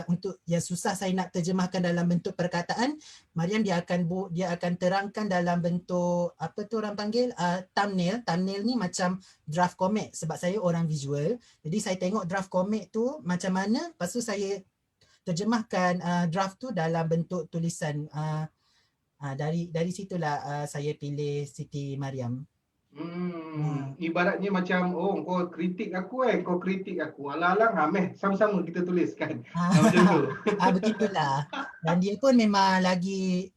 untuk yang susah saya nak terjemahkan dalam bentuk perkataan, Mariam dia akan terangkan dalam bentuk apa tu orang panggil thumbnail. Thumbnail ni macam draft komik sebab saya orang visual. Jadi saya tengok draft komik tu macam mana, lepas tu saya terjemahkan draft tu dalam bentuk tulisan. Dari situlah saya pilih Siti Mariam. Ibaratnya macam kau kritik aku kau kritik aku. Alang-alang sama-sama kita tuliskan. Macam tu. Begitulah. Dan dia pun memang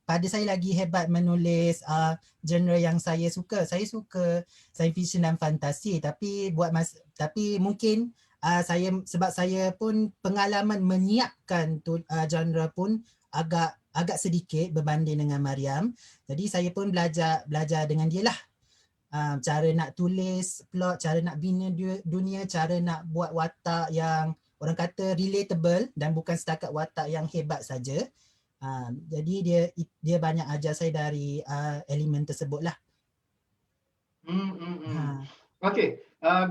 pada saya lagi hebat menulis genre yang saya suka. Saya suka science fiction dan fantasi, tapi mungkin sebab saya pun pengalaman menyiapkan genre pun agak sedikit berbanding dengan Mariam. Jadi saya pun belajar dengan dia lah. Cara nak tulis plot, cara nak bina dunia, cara nak buat watak yang orang kata relatable dan bukan setakat watak yang hebat saja. Jadi dia banyak ajar saya dari elemen tersebut lah. Okey,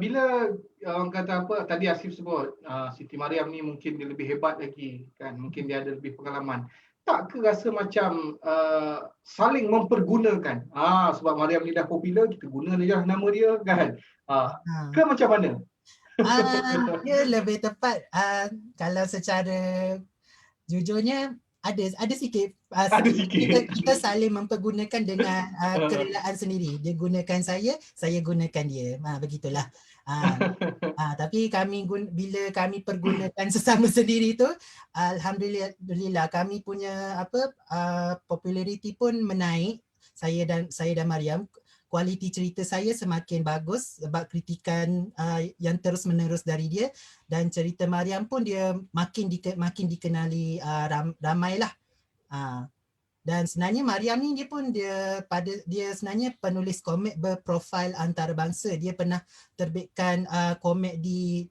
bila orang kata apa tadi Asif sebut Siti Mariam ni mungkin dia lebih hebat lagi kan, mungkin dia ada lebih pengalaman. Tak ke rasa macam saling mempergunakan? Sebab Mariam ni dah popular, kita guna je nama dia kan. Ke macam mana? Dia lebih tepat kalau secara jujurnya ada sikit. Kita saling mempergunakan dengan kerelaan sendiri. Dia gunakan saya gunakan dia. Begitulah. Tapi bila kami pergunakan sesama sendiri tu, alhamdulillah kami punya populariti pun menaik. Saya dan Mariam, kualiti cerita saya semakin bagus sebab kritikan yang terus menerus dari dia, dan cerita Mariam pun dia makin dikenali ramai lah. Dan sebenarnya Mariam ni dia sebenarnya penulis komik berprofil antarabangsa. Dia pernah terbitkan komik di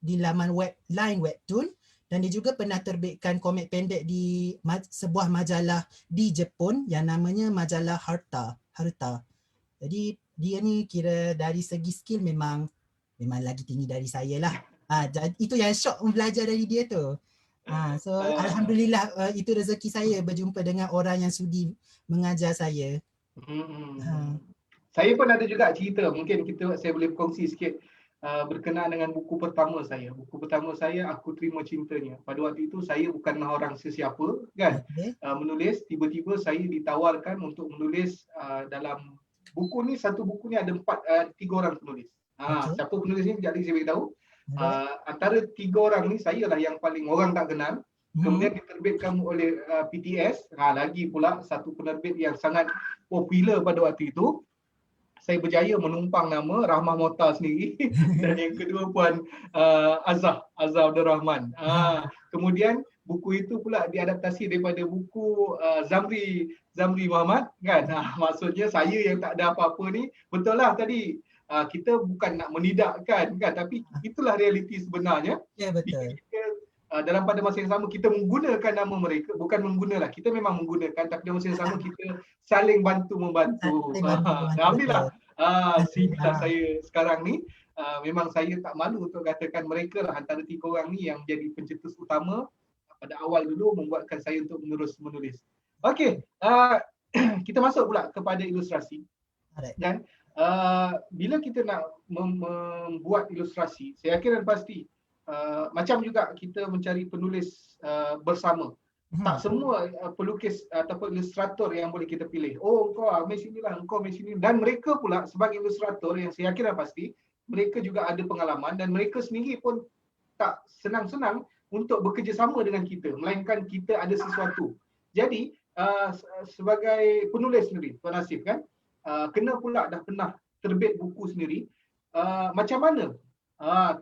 laman line webtoon, dan dia juga pernah terbitkan komik pendek di sebuah majalah di Jepun yang namanya majalah Harta. Jadi dia ni kira dari segi skill memang lagi tinggi dari saya lah. Itu yang shock belajar dari dia tu. So alhamdulillah itu rezeki saya berjumpa dengan orang yang sudi mengajar saya. Saya pun ada juga cerita, mungkin saya boleh berkongsi sikit berkenaan dengan buku pertama saya. Buku pertama saya, Aku Terima Cintanya. Pada waktu itu saya bukanlah orang sesiapa kan, menulis. Tiba-tiba saya ditawarkan untuk menulis dalam buku ni. Satu buku ni ada 3 orang penulis. Siapa penulis ni sekejap lagi saya beritahu. Antara 3 orang ni saya lah yang paling orang tak kenal. kemudian diterbitkan oleh PTS. Lagi pula satu penerbit yang sangat popular pada waktu itu. Saya berjaya menumpang nama Rahmah Mota sendiri dan yang kedua Puan Azhar Abdul Rahman. Kemudian buku itu pula diadaptasi daripada buku Zamri Muhammad kan. Maksudnya saya yang tak ada apa-apa ni, betul lah tadi kita bukan nak menidakkan kan, tapi itulah realiti sebenarnya. Ya, betul. Dalam pada masa yang sama kita menggunakan nama mereka, bukan menggunalah, kita memang menggunakan, tapi dalam masa yang sama kita saling bantu-membantu. Alhamdulillah, sehinggalah saya sekarang ni memang saya tak malu untuk katakan mereka lah antara 3 orang ni yang jadi pencetus utama pada awal dulu membuatkan saya untuk menulis. Okey, kita masuk pula kepada ilustrasi. Dan bila kita nak membuat ilustrasi, saya yakin dan pasti macam juga kita mencari penulis bersama. Tak semua pelukis ataupun ilustrator yang boleh kita pilih. Oh, engkau ambil sinilah, engkau ambil sini. Dan mereka pula sebagai ilustrator yang saya yakin dan pasti, mereka juga ada pengalaman dan mereka sendiri pun tak senang-senang untuk bekerjasama dengan kita. Melainkan kita ada sesuatu. Jadi, sebagai penulis sendiri, Tuan Hasif kan, kena pula dah pernah terbit buku sendiri. Macam mana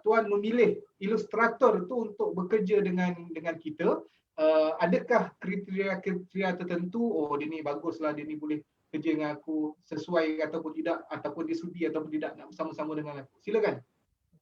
Tuan memilih ilustrator tu untuk bekerja dengan kita? Adakah kriteria tertentu, oh dia ni baguslah, dia ni boleh kerja dengan aku, sesuai ataupun tidak, ataupun dia sudi ataupun tidak nak bersama-sama dengan aku? Silakan.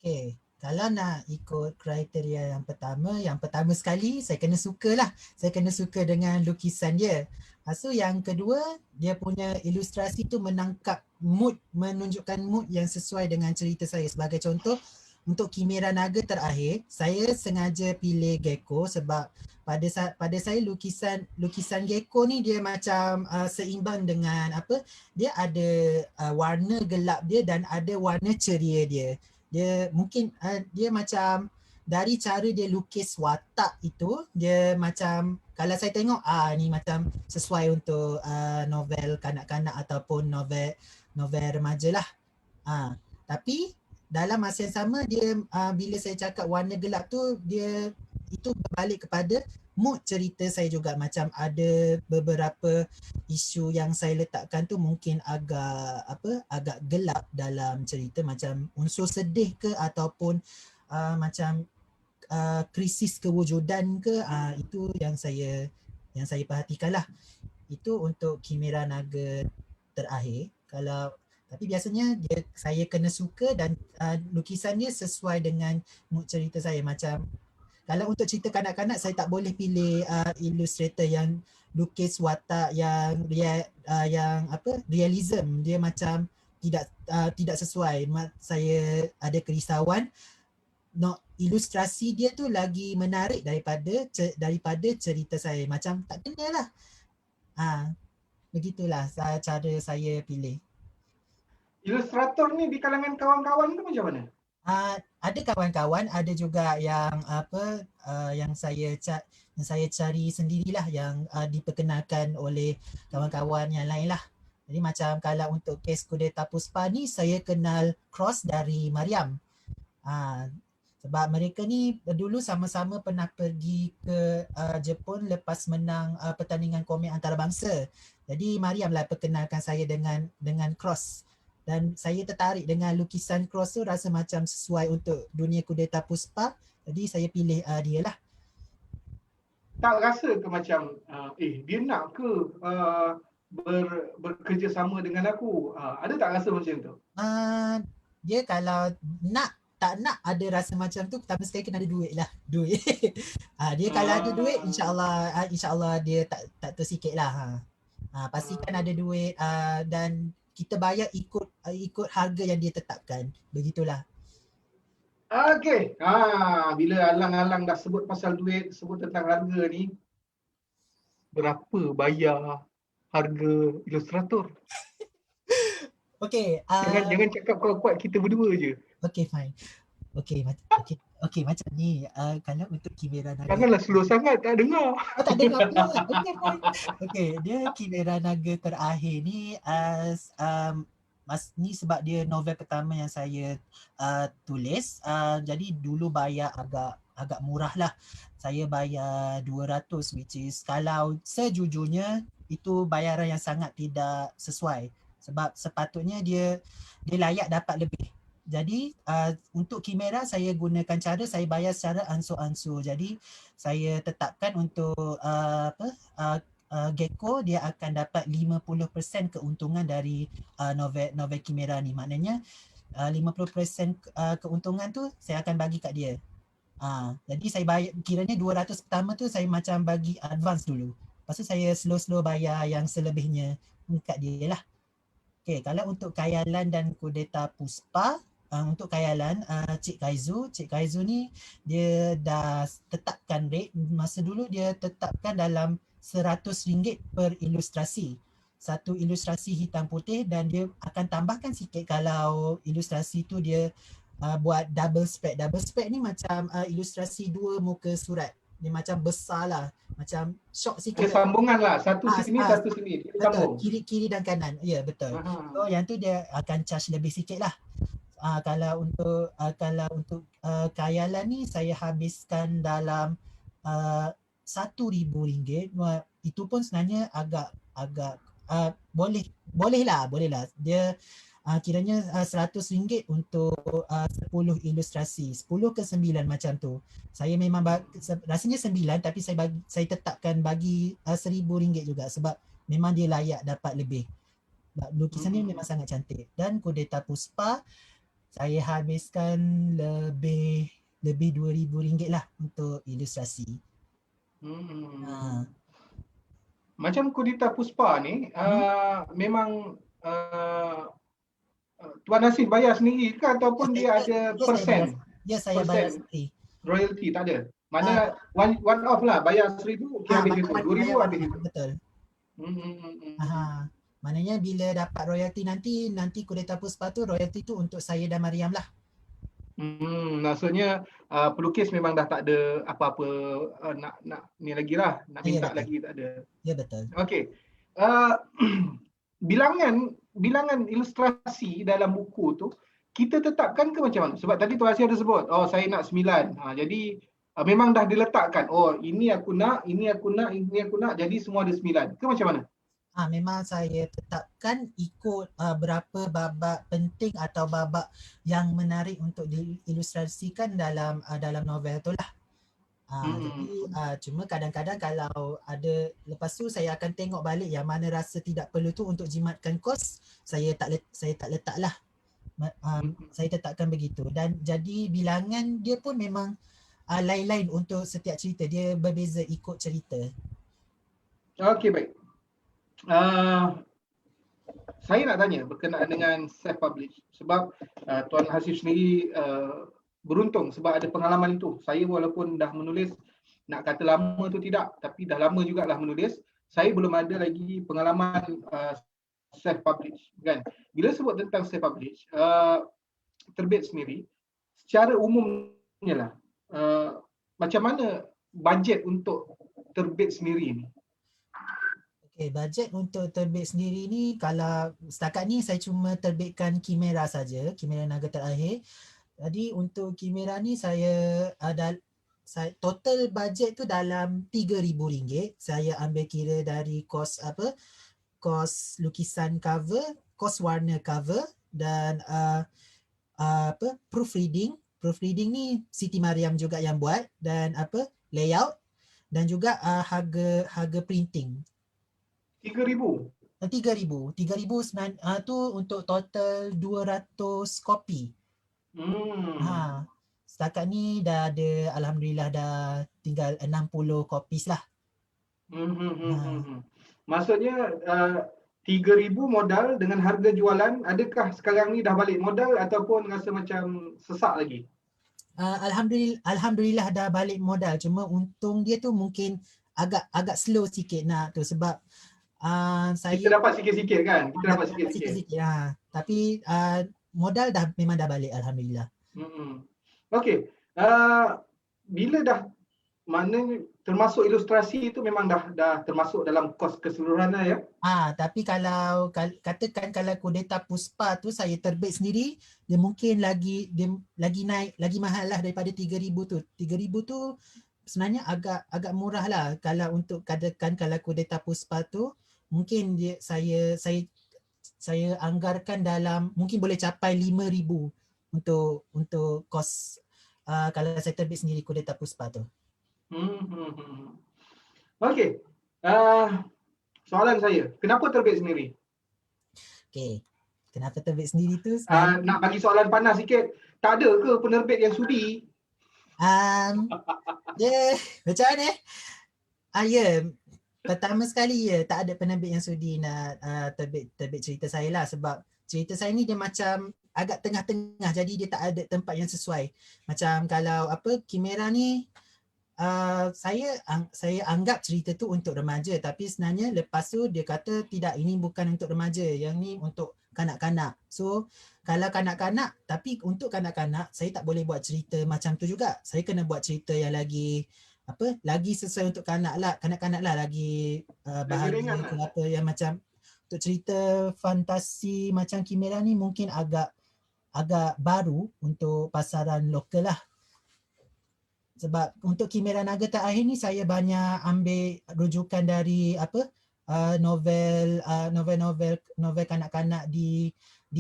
Okey, kalau nak ikut kriteria yang pertama sekali saya kena suka lah. Saya kena suka dengan lukisan dia. Lepas tu yang kedua, dia punya ilustrasi tu menangkap mood, menunjukkan mood yang sesuai dengan cerita saya. Sebagai contoh, untuk Kimera Naga Terakhir, saya sengaja pilih gecko sebab pada saya lukisan gecko ni dia macam seimbang dengan apa? Dia ada warna gelap dia dan ada warna ceria dia. Dia mungkin dia macam dari cara dia lukis watak itu, dia macam kalau saya tengok ni macam sesuai untuk novel kanak-kanak ataupun novel remaja lah. Tapi dalam masa yang sama dia bila saya cakap warna gelap tu, dia itu berbalik kepada mood cerita saya juga. Macam ada beberapa isu yang saya letakkan tu mungkin agak gelap dalam cerita, macam unsur sedih ke ataupun macam krisis kewujudan ke, itu yang saya perhatikan lah. Itu untuk Kimera Naga Terakhir. Tapi biasanya saya kena suka dan lukisannya sesuai dengan mood cerita saya. Macam kalau untuk cerita kanak-kanak, saya tak boleh pilih illustrator yang lukis watak yang realism. Dia macam tidak sesuai. Saya ada kerisauan ilustrasi dia tu lagi menarik daripada cerita saya. Macam tak kena lah. Begitulah cara saya pilih. Ilustrator ni di kalangan kawan-kawan tu macam mana? Ada kawan-kawan, ada juga yang yang saya cari sendirilah, yang diperkenalkan oleh kawan-kawan yang lain lah. Jadi macam kalau untuk kes Kudeta Puspa ni, saya kenal Cross dari Mariam. Sebab mereka ni dulu sama-sama pernah pergi ke Jepun lepas menang pertandingan komik antarabangsa. Jadi Mariam lah perkenalkan saya dengan Cross. Dan saya tertarik dengan lukisan Cross tu, rasa macam sesuai untuk dunia Kudeta Puspa. Jadi saya pilih dia lah. Tak rasa ke macam dia nak ke bekerjasama dengan aku? Ada tak rasa macam tu? Dia kalau tak nak ada rasa macam tu, pertama sekali kena ada duit lah. Duit. Dia kalau ada duit, insyaAllah dia tak tersikit lah. Pastikan ada duit dan kita bayar ikut harga yang dia tetapkan. Begitulah. Okey. Bila alang-alang dah sebut pasal duit, sebut tentang harga ni, berapa bayar harga ilustrator? Okey. Jangan cakap kuat-kuat, kita berdua je. Okey, fine. Okey, macam ni. Kalau untuk Kimera Naga, janganlah slow sangat, tak dengar. Tak dengar pula. Okey, fine. Okey, dia Kimera Naga Terakhir ni ni sebab dia novel pertama yang saya tulis. Jadi dulu bayar agak agak murah lah. Saya bayar 200, which is kalau sejujurnya itu bayaran yang sangat tidak sesuai. Sebab sepatutnya dia layak dapat lebih. Jadi untuk kamera saya gunakan cara saya bayar secara ansur-ansur. Jadi saya tetapkan untuk Gecko dia akan dapat 50% keuntungan dari novel kamera ni. Maknanya 50% keuntungan tu saya akan bagi kat dia. Jadi saya bayar, kiranya 200 pertama tu saya macam bagi advance dulu. Lepas tu saya slow-slow bayar yang selebihnya kat dia lah. Okay, kalau untuk Khayalan dan Kudeta Puspa, untuk Khayalan, Cik Kaizu ni dia dah tetapkan rate. Masa dulu dia tetapkan dalam RM100 per ilustrasi. Satu ilustrasi hitam putih, dan dia akan tambahkan sikit kalau ilustrasi tu dia buat double spread. Double spread ni macam ilustrasi dua muka surat. Dia macam besar lah. Macam shock sikit. Ada sambungan lah. Satu sini, satu sini. Dia betul, sambung. kiri dan kanan. Ya, betul. So yang tu dia akan charge lebih sikit lah. Kalau untuk Khayalan ni saya habiskan dalam RM1,000. Itu pun sebenarnya agak boleh lah. Dia kiranya RM100 untuk 10 ilustrasi, 10 ke 9 macam tu. Saya memang rasanya 9, tapi saya tetapkan bagi RM1,000 juga sebab memang dia layak dapat lebih. Lukisannya memang sangat cantik. Dan Kudeta Puspa saya habiskan lebih RM2,000 lah untuk ilustrasi. Macam Kudeta Puspa ni memang Tuan Hasif bayar sendiri ke ataupun dia ada persen? Saya bayar sendiri. Royalty tak ada. Mana one off lah, bayar RM1,000, okay, habis itu. RM2,000 habis itu. Betul. Maknanya bila dapat royalty nanti Kudeta Puspa tu royalty tu untuk saya dan Mariam lah. Maksudnya pelukis memang dah tak ada apa-apa nak ni lagi lah, nak minta lagi tak ada. Ya, betul. Okey. Bilangan ilustrasi dalam buku tu kita tetapkan ke macam mana? Sebab tadi Tuan Hasif ada sebut, saya nak 9. Jadi memang dah diletakkan, ini aku nak, ini aku nak, jadi semua ada 9. Ke macam mana? Memang saya tetapkan ikut berapa babak penting atau babak yang menarik untuk diilustrasikan dalam novel tu lah. Jadi cuma kadang-kadang kalau ada, lepas tu saya akan tengok balik yang mana rasa tidak perlu tu untuk jimatkan kos, saya tak letak lah. Saya tetapkan begitu. Dan jadi bilangan dia pun memang lain-lain untuk setiap cerita. Dia berbeza ikut cerita. Okey, baik. Saya nak tanya berkenaan dengan self-publish. Sebab Tuan Hasif sendiri beruntung sebab ada pengalaman itu. Saya walaupun dah menulis, nak kata lama tu tidak, tapi dah lama jugalah menulis, saya belum ada lagi pengalaman self-publish, kan. Bila sebut tentang self-publish, terbit sendiri, secara umumnya lah, macam mana bajet untuk terbit sendiri ni? Okay, bajet untuk terbit sendiri ni, kalau setakat ni saya cuma terbitkan kamera saja, kamera naga terakhir. Jadi untuk kamera ni saya total bajet tu dalam RM3,000. Saya ambil kira dari kos lukisan cover, kos warna cover, dan proofreading. Proofreading ni Siti Mariam juga yang buat, dan layout, dan juga harga printing. RM3,000? RM3,000 tu untuk total 200 kopi. Setakat ni dah ada, alhamdulillah dah tinggal 60 kopis lah. Maksudnya RM3,000 modal dengan harga jualan, adakah sekarang ni dah balik modal ataupun rasa macam sesak lagi? Alhamdulillah dah balik modal, cuma untung dia tu mungkin agak slow sikit nak tu sebab kita dapat sikit-sikit kan? Kita dapat sikit-sikit. Tapi modal memang dah balik, alhamdulillah. Okey. Bila dah maknanya termasuk ilustrasi itu memang dah termasuk dalam kos keseluruhan ya. Tapi kalau katakan kalau Kudeta Puspa tu saya terbit sendiri, dia mungkin lagi naik, lagi mahal lah daripada 3,000 tu. 3,000 tu sebenarnya agak murah lah kalau untuk katakan kalau Kudeta Puspa tu mungkin saya anggarkan dalam mungkin boleh capai 5,000 untuk kos kalau saya terbit sendiri Kudeta Puspa tu. Okey. Soalan saya, kenapa terbit sendiri? Okey. Kenapa terbit sendiri tu Nak bagi soalan panas sikit, tak ada ke penerbit yang sudi? Macam mana? Pertama sekali tak ada penerbit yang sudi nak terbit cerita saya lah, sebab cerita saya ni dia macam agak tengah-tengah, jadi dia tak ada tempat yang sesuai. Macam kalau Kimera ni saya anggap cerita tu untuk remaja, tapi sebenarnya lepas tu dia kata tidak, ini bukan untuk remaja, yang ni untuk kanak-kanak. So kalau kanak-kanak, tapi untuk kanak-kanak saya tak boleh buat cerita macam tu juga. Saya kena buat cerita yang lagi sesuai untuk kanak-kanak lah, lagi bahagia ke apa, yang macam untuk cerita fantasi macam Kimera ni mungkin agak baru untuk pasaran lokal lah. Sebab untuk Kimera Naga Terakhir ni saya banyak ambil rujukan dari novel kanak-kanak di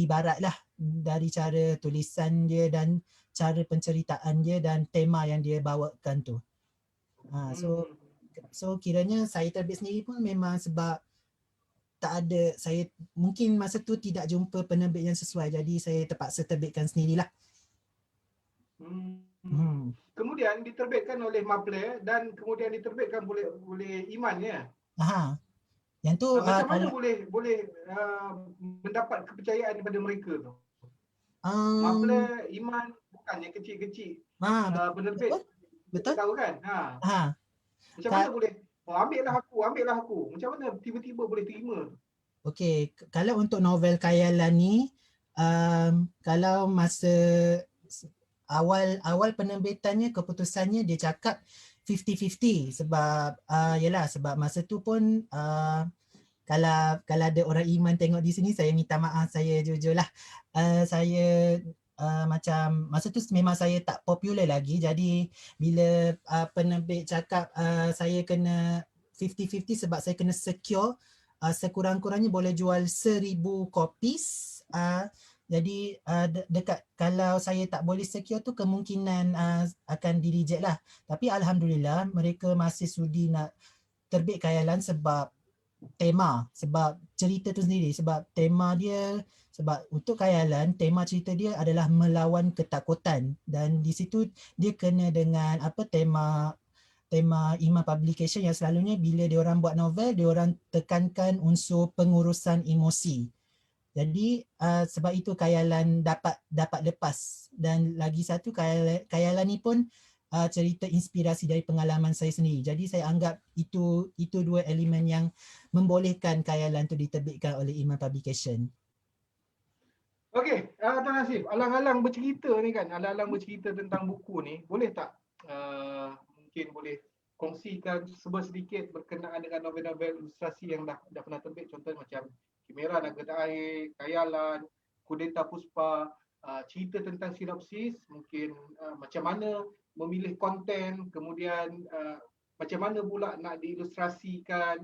barat lah, dari cara tulisan dia dan cara penceritaan dia dan tema yang dia bawakan tu. So kiranya saya terbit sendiri pun memang sebab tak ada, saya mungkin masa tu tidak jumpa penerbit yang sesuai, jadi saya terpaksa terbitkan sendirilah. Kemudian diterbitkan oleh Maple dan kemudian diterbitkan oleh Iman ya. Yang tu macam mana boleh mendapat kepercayaan daripada mereka tu? Maple, Iman bukannya kecil-kecil penerbit. Betul. Tahu kan? Macam mana boleh ambillah aku. Macam mana tiba-tiba boleh terima? Okey, kalau untuk novel khayalan ni kalau masa awal penerbitannya, keputusannya dia cakap 50-50 sebab sebab masa tu pun kalau ada orang Iman tengok di sini, saya minta maaf, saya jujur lah, saya macam masa tu memang saya tak popular lagi, jadi bila penerbit cakap saya kena 50-50 sebab saya kena secure sekurang-kurangnya boleh jual 1,000 copies, jadi dekat kalau saya tak boleh secure tu kemungkinan akan di reject lah. Tapi Alhamdulillah mereka masih sudi nak terbit khayalan sebab tema, sebab cerita tu sendiri, sebab tema dia, sebab untuk khayalan tema cerita dia adalah melawan ketakutan, dan di situ dia kena dengan tema Iman Publication yang selalunya bila diorang buat novel, diorang tekankan unsur pengurusan emosi. Jadi sebab itu khayalan dapat lepas, dan lagi satu khayalan ni pun cerita inspirasi dari pengalaman saya sendiri. Jadi saya anggap itu dua elemen yang membolehkan khayalan tu diterbitkan oleh Iman Publication. Okey, Tuan Hasif, alang-alang bercerita ni kan, alang-alang bercerita tentang buku ni, boleh tak mungkin boleh kongsikan sedikit berkenaan dengan novel-novel ilustrasi yang dah pernah terbit, contoh macam Kimera Naga Terakhir, Khayalan, Kudeta Puspa, cerita tentang sinopsis, mungkin macam mana memilih konten, kemudian macam mana pula nak diilustrasikan.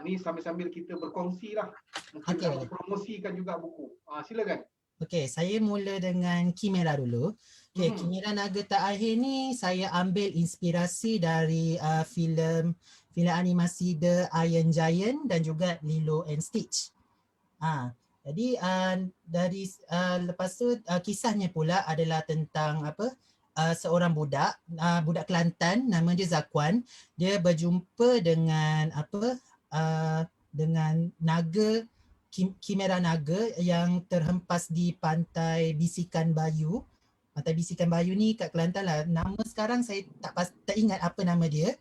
Ni sambil-sambil kita berkongsi lah, mungkin nak promosikan juga buku. Silakan. Okey, saya mula dengan Kimera dulu. Okey, Kimera Naga Terakhir ni saya ambil inspirasi dari filem animasi The Iron Giant dan juga Lilo and Stitch. Jadi dari lepas tu kisahnya pula adalah tentang seorang budak Kelantan, nama dia Zakwan. Dia berjumpa dengan dengan naga, Kimera Naga yang terhempas di Pantai Bisikan Bayu. Pantai Bisikan Bayu ni kat Kelantan lah. Nama sekarang saya tak ingat apa nama dia.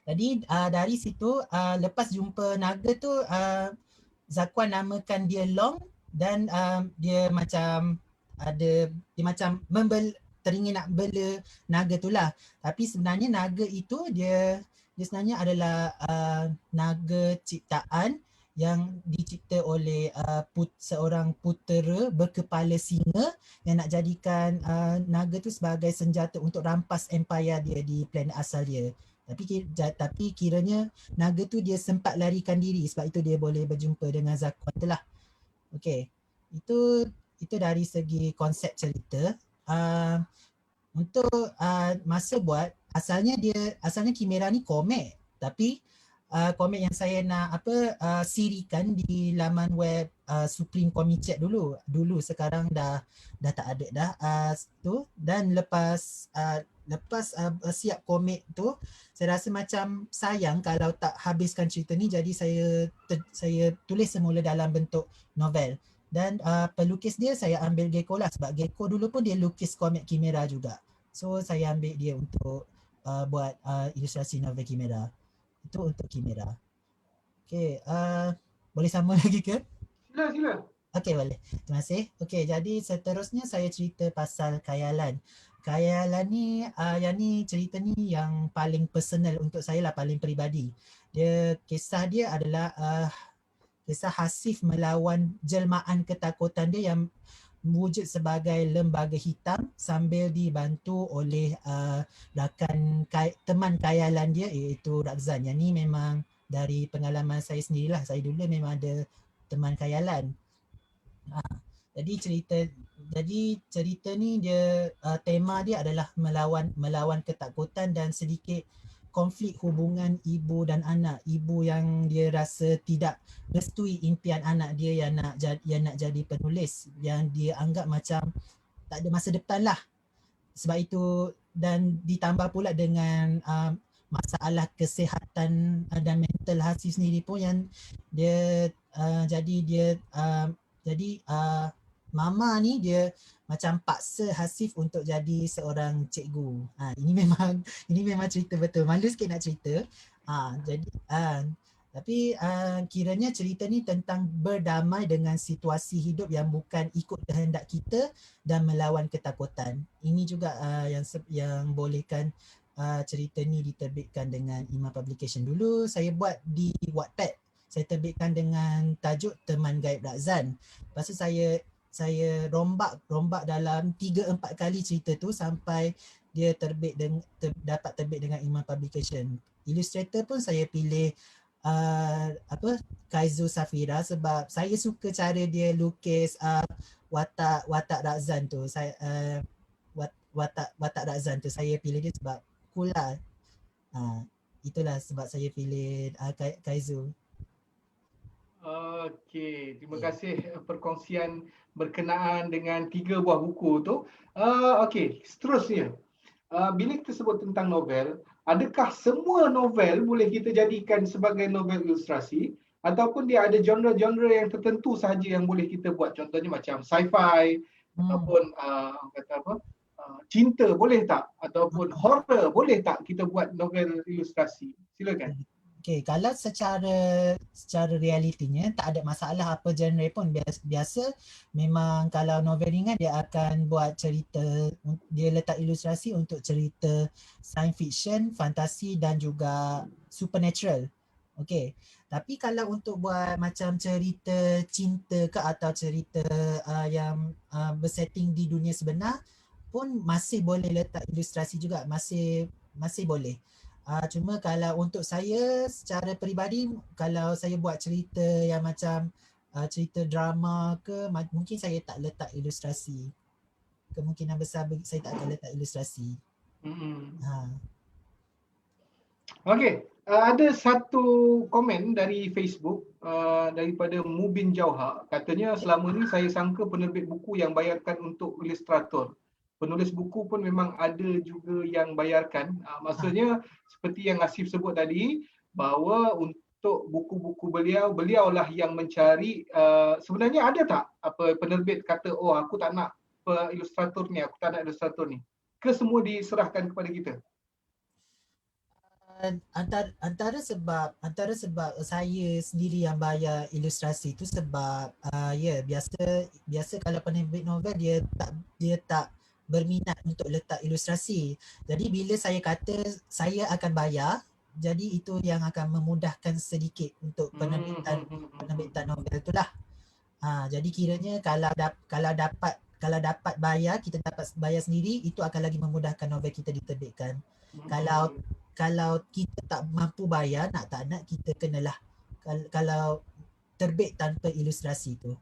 Jadi dari situ lepas jumpa naga tu, Zakwan namakan dia Long, dan dia macam teringin nak bela naga tu lah. Tapi sebenarnya naga itu dia sebenarnya adalah naga ciptaan yang dicipta oleh seorang putera berkepala singa yang nak jadikan naga tu sebagai senjata untuk rampas empire dia di planet asal dia. Tapi kiranya naga tu dia sempat larikan diri, sebab itu dia boleh berjumpa dengan Zakuan tu lah. Okey. Itu dari segi konsep cerita. Untuk masa buat, asalnya Chimera ni komik, tapi komik yang saya nak sirikan di laman web Supreme Comic Chat dulu. Sekarang dah tak ada dah tu. Dan lepas siap komik tu, saya rasa macam sayang kalau tak habiskan cerita ni, jadi saya tulis semula dalam bentuk novel. Dan pelukis dia saya ambil Gecko lah, sebab Gecko dulu pun dia lukis komik Chimera juga. So saya ambil dia untuk buat ilustrasi novel Chimera. Itu untuk Chimera. Okay, boleh sama lagi ke? Sila. Okay, boleh. Terima kasih. Okay, jadi seterusnya saya cerita pasal Khayalan. Khayalan ni, yang ni cerita ni yang paling personal untuk saya lah, paling peribadi. Kisah dia adalah kisah Hasif melawan jelmaan ketakutan dia yang wujud sebagai lembaga hitam sambil dibantu oleh teman khayalan dia, iaitu Rakzan. Yang ni memang dari pengalaman saya sendirilah. Saya dulu memang ada teman khayalan. Jadi cerita ni dia tema dia adalah melawan ketakutan dan sedikit konflik hubungan ibu dan anak. Ibu yang dia rasa tidak restui impian anak dia yang nak jadi penulis, yang dia anggap macam tak ada masa depan lah. Sebab itu, dan ditambah pula dengan masalah kesihatan dan mental Hasif sendiri pun yang dia mama ni dia macam paksa Hasif untuk jadi seorang cikgu. Ini memang cerita betul. Malu sikit nak cerita. Tapi kiranya cerita ni tentang berdamai dengan situasi hidup yang bukan ikut kehendak kita dan melawan ketakutan. Ini juga yang bolehkan cerita ni diterbitkan dengan Imam Publication. Dulu saya buat di Wattpad. Saya terbitkan dengan tajuk Teman Gaib Rakzan. Lepas tu saya rombak dalam 3-4 kali cerita tu sampai dia dapat terbit dengan Imam Publication. Illustrator pun saya pilih Kaizo Safira sebab saya suka cara dia lukis watak Rakzan tu. Watak Rakzan tu saya pilih dia sebab cool lah. Itulah sebab saya pilih Kaizo. Okey, terima kasih perkongsian berkenaan dengan 3 buah buku tu. Okey, seterusnya. Bila kita sebut tentang novel, adakah semua novel boleh kita jadikan sebagai novel ilustrasi ataupun dia ada genre-genre yang tertentu sahaja yang boleh kita buat? Contohnya macam sci-fi ataupun cinta boleh tak? Ataupun horror boleh tak kita buat novel ilustrasi? Silakan. Okay, kalau secara realitinya tak ada masalah apa genre pun. Biasa memang kalau novel ringan dia akan buat cerita, dia letak ilustrasi untuk cerita science fiction, fantasi dan juga supernatural. Okay, tapi kalau untuk buat macam cerita cinta ke atau cerita yang bersetting di dunia sebenar pun masih boleh letak ilustrasi juga, masih boleh. Cuma kalau untuk saya secara peribadi, kalau saya buat cerita yang macam cerita drama ke, mungkin saya tak letak ilustrasi. Kemungkinan besar saya tak akan letak ilustrasi. Okey, ada satu komen dari Facebook daripada Mubin Jauhar. Katanya selama ni saya sangka penerbit buku yang bayarkan untuk ilustrator. Penulis buku pun memang ada juga yang bayarkan. Maksudnya seperti yang Hasif sebut tadi, bahawa untuk buku-buku beliau lah yang mencari. Sebenarnya ada tak penerbit kata, oh aku tak nak ilustrator ni, aku tak nak ilustrator ni? Ke semua diserahkan kepada kita? Antara sebab saya sendiri yang bayar ilustrasi tu sebab biasa kalau penerbit novel dia tak berminat untuk letak ilustrasi. Jadi bila saya kata saya akan bayar, jadi itu yang akan memudahkan sedikit untuk penerbitan novel itulah. Jadi kiranya kalau dapat bayar, kita dapat bayar sendiri, itu akan lagi memudahkan novel kita diterbitkan. Kalau kita tak mampu bayar, nak tak nak kita kenalah kalau terbit tanpa ilustrasi tu.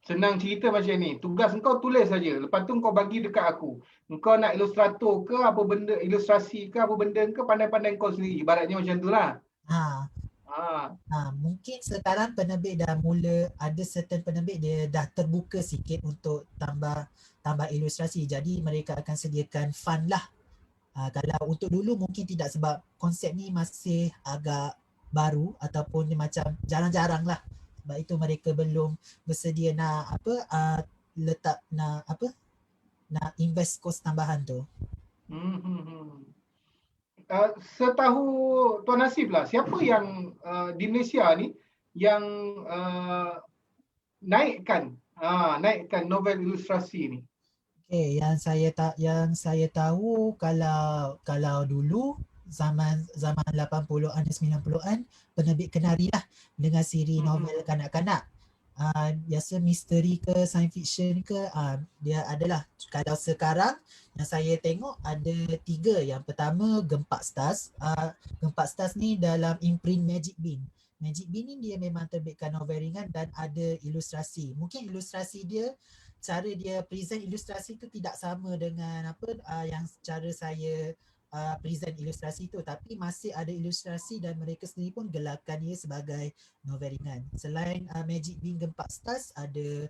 Senang cerita macam ni. Tugas engkau tulis saja. Lepas tu engkau bagi dekat aku. Engkau nak ilustrator ke apa benda, ilustrasi ke apa benda ke, pandai-pandai engkau sendiri. Ibaratnya macam tu lah. Mungkin sekarang penerbit dah mula, ada certain penerbit dia dah terbuka sikit untuk tambah ilustrasi. Jadi mereka akan sediakan fund lah. Kalau untuk dulu mungkin tidak, sebab konsep ni masih agak baru ataupun dia macam jarang-jarang lah. Sebab itu mereka belum bersedia nak nak invest kos tambahan tu. Setahu Tuan Nasif lah, siapa yang di Malaysia ni yang naikkan novel ilustrasi ni? Okay, yang saya tahu, kalau dulu zaman 80-an dan 90-an, penerbit Kenari lah dengan siri novel kanak-kanak. Biasa misteri ke science fiction ke, dia adalah. Kalau sekarang yang saya tengok ada 3. Yang pertama Gempak Stars. Gempak Stars ni dalam imprint Magic Bean. Magic Bean ni dia memang terbitkan novel ringan dan ada ilustrasi. Mungkin ilustrasi dia, cara dia present ilustrasi tu tidak sama dengan yang cara saya present ilustrasi tu, tapi masih ada ilustrasi dan mereka sendiri pun gelarkan ia sebagai novel ringan. Selain Magic Bean Gempak Stars, ada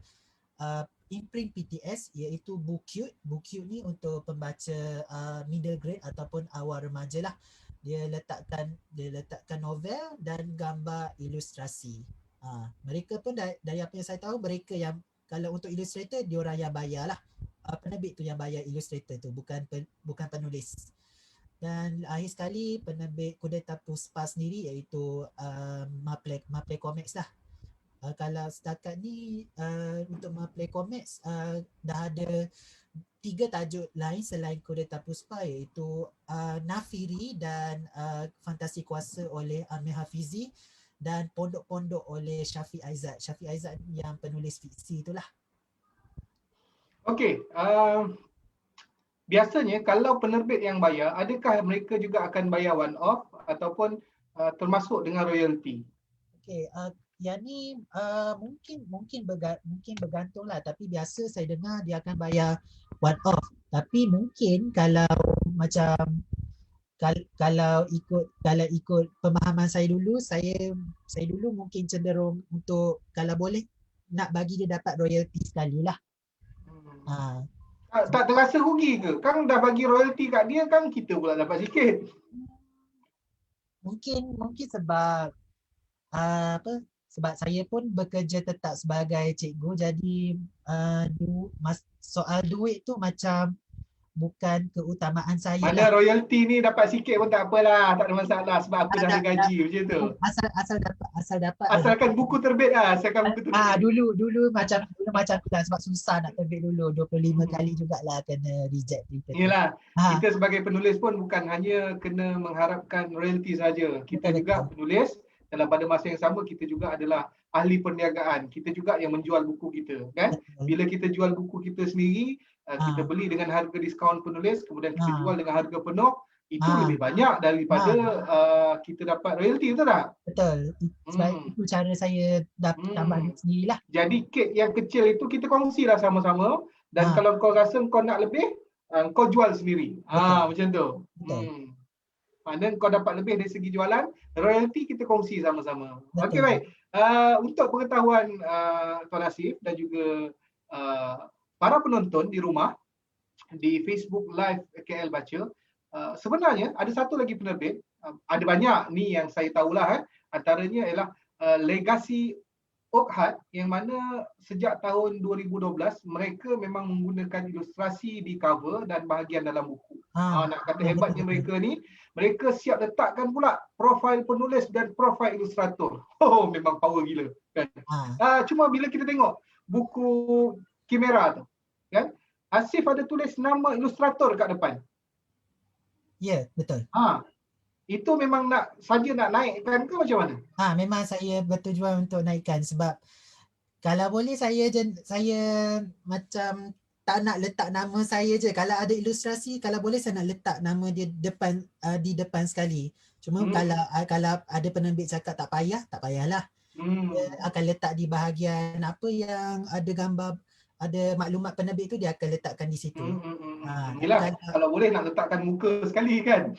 imprint PTS iaitu Bookyut. Bookyut ni untuk pembaca middle grade ataupun awal remaja lah. Dia letakkan novel dan gambar ilustrasi. Mereka pun dari apa yang saya tahu, mereka yang kalau untuk illustrator, diorang yang bayar lah. Penerbit tu yang bayar illustrator tu, bukan penulis. Dan akhir sekali penerbit Kudeta Puspa sendiri iaitu Maplay Comics lah. Kalau setakat ni untuk Maplay Comics dah ada 3 tajuk lain selain Kudeta Puspa, iaitu Nafiri dan Fantasi Kuasa oleh Amir Hafizi dan Pondok-Pondok oleh Syafiq Aizat. Syafiq Aizat yang penulis fiksi itulah. Okey, biasanya kalau penerbit yang bayar, adakah mereka juga akan bayar one off ataupun termasuk dengan royalty? Okey, yang ni mungkin bergantung lah, tapi biasa saya dengar dia akan bayar one off. Tapi mungkin kalau macam kalau ikut pemahaman saya dulu, saya dulu mungkin cenderung untuk kalau boleh nak bagi dia dapat royalty sekali lah. Tak terasa rugi ke? Kan dah bagi royalty kat dia, kan kita pula dapat sikit. Mungkin sebab sebab saya pun bekerja tetap sebagai cikgu, jadi soal duit tu macam bukan keutamaan saya. Mana royalty ni dapat sikit pun tak apalah, tak ada masalah sebab aku dah ada gaji macam tu. Asal dapat. Asalkan buku terbit lah, Dulu macam tu lah, sebab susah nak terbit dulu. 25 kali jugalah kena reject. Yalah, kita sebagai penulis pun bukan hanya kena mengharapkan royalty saja. Kita juga penulis, dalam pada masa yang sama kita juga adalah ahli perniagaan. Kita juga yang menjual buku kita, kan? Bila kita jual buku kita sendiri, kita beli dengan harga diskaun penulis, kemudian kita jual dengan harga penuh, itu lebih banyak daripada kita dapat royalty, betul tak? Betul. Sebab itu cara saya dapat tambah duit sendirilah. Jadi kek yang kecil itu kita kongsilah sama-sama, dan kalau kau rasa kau nak lebih, kau jual sendiri. Macam tu. Mana kau dapat lebih dari segi jualan, royalty kita kongsi sama-sama. Okey, baik. Untuk pengetahuan Tuan Nasif dan juga para penonton di rumah di Facebook Live KL Baca, sebenarnya ada satu lagi penerbit, ada banyak ni yang saya tahulah, antaranya ialah Legacy Oak Heart, yang mana sejak tahun 2012 mereka memang menggunakan ilustrasi di cover dan bahagian dalam buku. Nak kata hebatnya mereka ni, mereka siap letakkan pula profil penulis dan profil ilustrator. Memang power gila, kan? Cuma bila kita tengok buku Kimera tu, kan? Hasif ada tulis nama ilustrator kat depan. Ya, betul. Itu memang nak naikkan ke macam mana? Memang saya bertujuan untuk naikkan sebab kalau boleh saya macam tak nak letak nama saya je. Kalau ada ilustrasi, kalau boleh saya nak letak nama dia depan di depan sekali. Cuma kalau ada penerbit cakap tak payahlah. Dia akan letak di bahagian apa yang ada gambar, ada maklumat penerbit tu dia akan letakkan di situ. Yelah, kalau boleh nak letakkan muka sekali kan.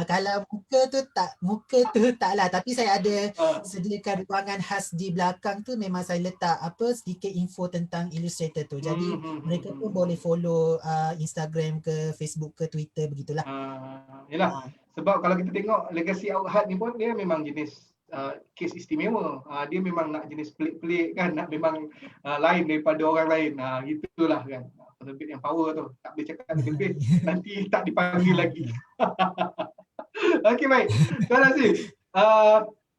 Kalau muka tu taklah, tapi saya ada sediakan ruangan khas di belakang tu, memang saya letak sedikit info tentang Illustrator tu. Jadi mereka pun boleh follow Instagram ke Facebook ke Twitter begitulah. Yelah, sebab kalau kita tengok Legacy Outhard ni pun dia memang jenis kes istimewa. Dia memang nak jenis pelik-pelik kan, nak memang lain daripada orang lain. Gitulah kan. Penerbit yang power tu, tak boleh cakap lebih, nanti tak dipanggil lagi. Okey, baik. Terima kasih.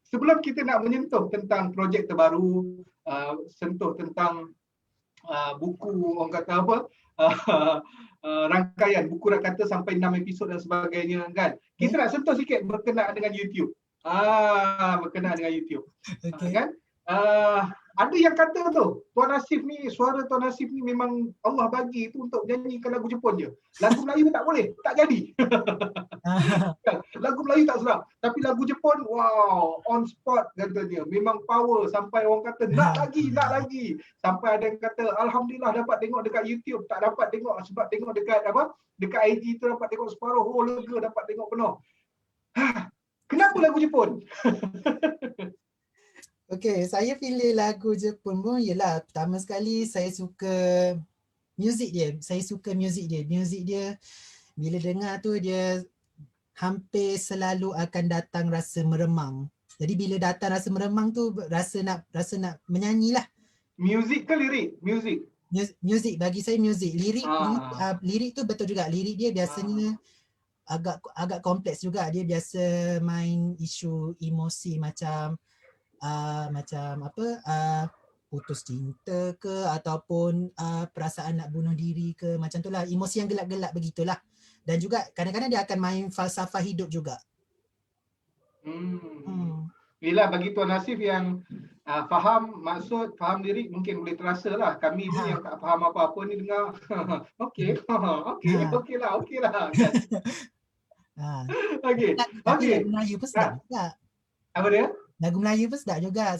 Sebelum kita nak menyentuh tentang projek terbaru, sentuh tentang buku, orang kata apa, rangkaian buku kata sampai 6 episod dan sebagainya kan. Kita nak sentuh sikit berkenaan dengan YouTube. Berkenaan dengan YouTube. Okay. Kan? Ada yang kata tu, Tuan Hasif ni, suara Tuan Hasif ni memang Allah bagi tu untuk nyanyikan lagu Jepun je. Lagu Melayu tak boleh, tak jadi. Lagu Melayu tak sedap. Tapi lagu Jepun, wow, on spot katanya. Memang power sampai orang kata nak lagi. Sampai ada yang kata, Alhamdulillah dapat tengok dekat YouTube. Tak dapat tengok sebab tengok dekat dekat IG tu dapat tengok separuh. Oh, lega dapat tengok penuh. Kenapa lagu Jepun? Okey, saya pilih lagu Jepun pun ialah pertama sekali saya suka muzik dia. Muzik dia bila dengar tu dia hampir selalu akan datang rasa meremang. Jadi bila datang rasa meremang tu rasa nak menyanyilah. Muzik ke lirik? Muzik, bagi saya muzik. Lirik tu betul juga. Lirik dia biasanya agak kompleks juga. Dia biasa main isu emosi macam putus cinta ke ataupun perasaan nak bunuh diri ke, macam itulah, emosi yang gelap-gelap begitulah. Dan juga kadang-kadang dia akan main falsafah hidup juga. Yelah, bagi Tuan Hasif yang faham maksud, faham lirik mungkin boleh terasa lah. Kami ni yang tak faham apa-apa ni dengar okey lah kan. Okey. Tapi lagu Melayu pun sedap juga. Apa dia? Lagu Melayu pun sedap juga.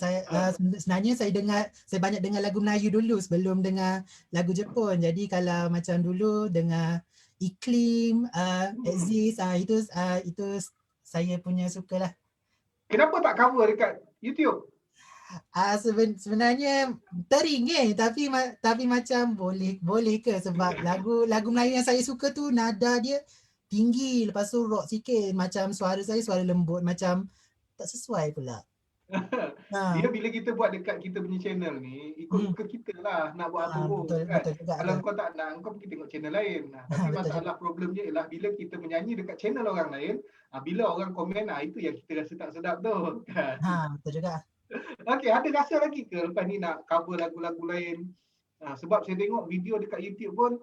Sebenarnya saya banyak dengar lagu Melayu dulu sebelum dengar lagu Jepun. Jadi kalau macam dulu dengar Iklim, Exist, itu saya punya sukalah. Kenapa tak cover dekat YouTube? Sebenarnya teringin, tapi macam boleh ke, sebab lagu Melayu yang saya suka tu nada dia tinggi, lepas tu rock sikit, macam suara saya suara lembut, macam tak sesuai pula. Dia bila kita buat dekat kita punya channel ni, ikut muka kita lah nak buat apa pun kan. Kalau kau tak nak, kau pergi tengok channel lain. Tapi masalah problemnya ialah bila kita menyanyi dekat channel orang lain, bila orang komen, itu yang kita rasa tak sedap tu kan. Betul juga. Okey, ada rasa lagi ke lepas ni nak cover lagu-lagu lain? Sebab saya tengok video dekat YouTube pun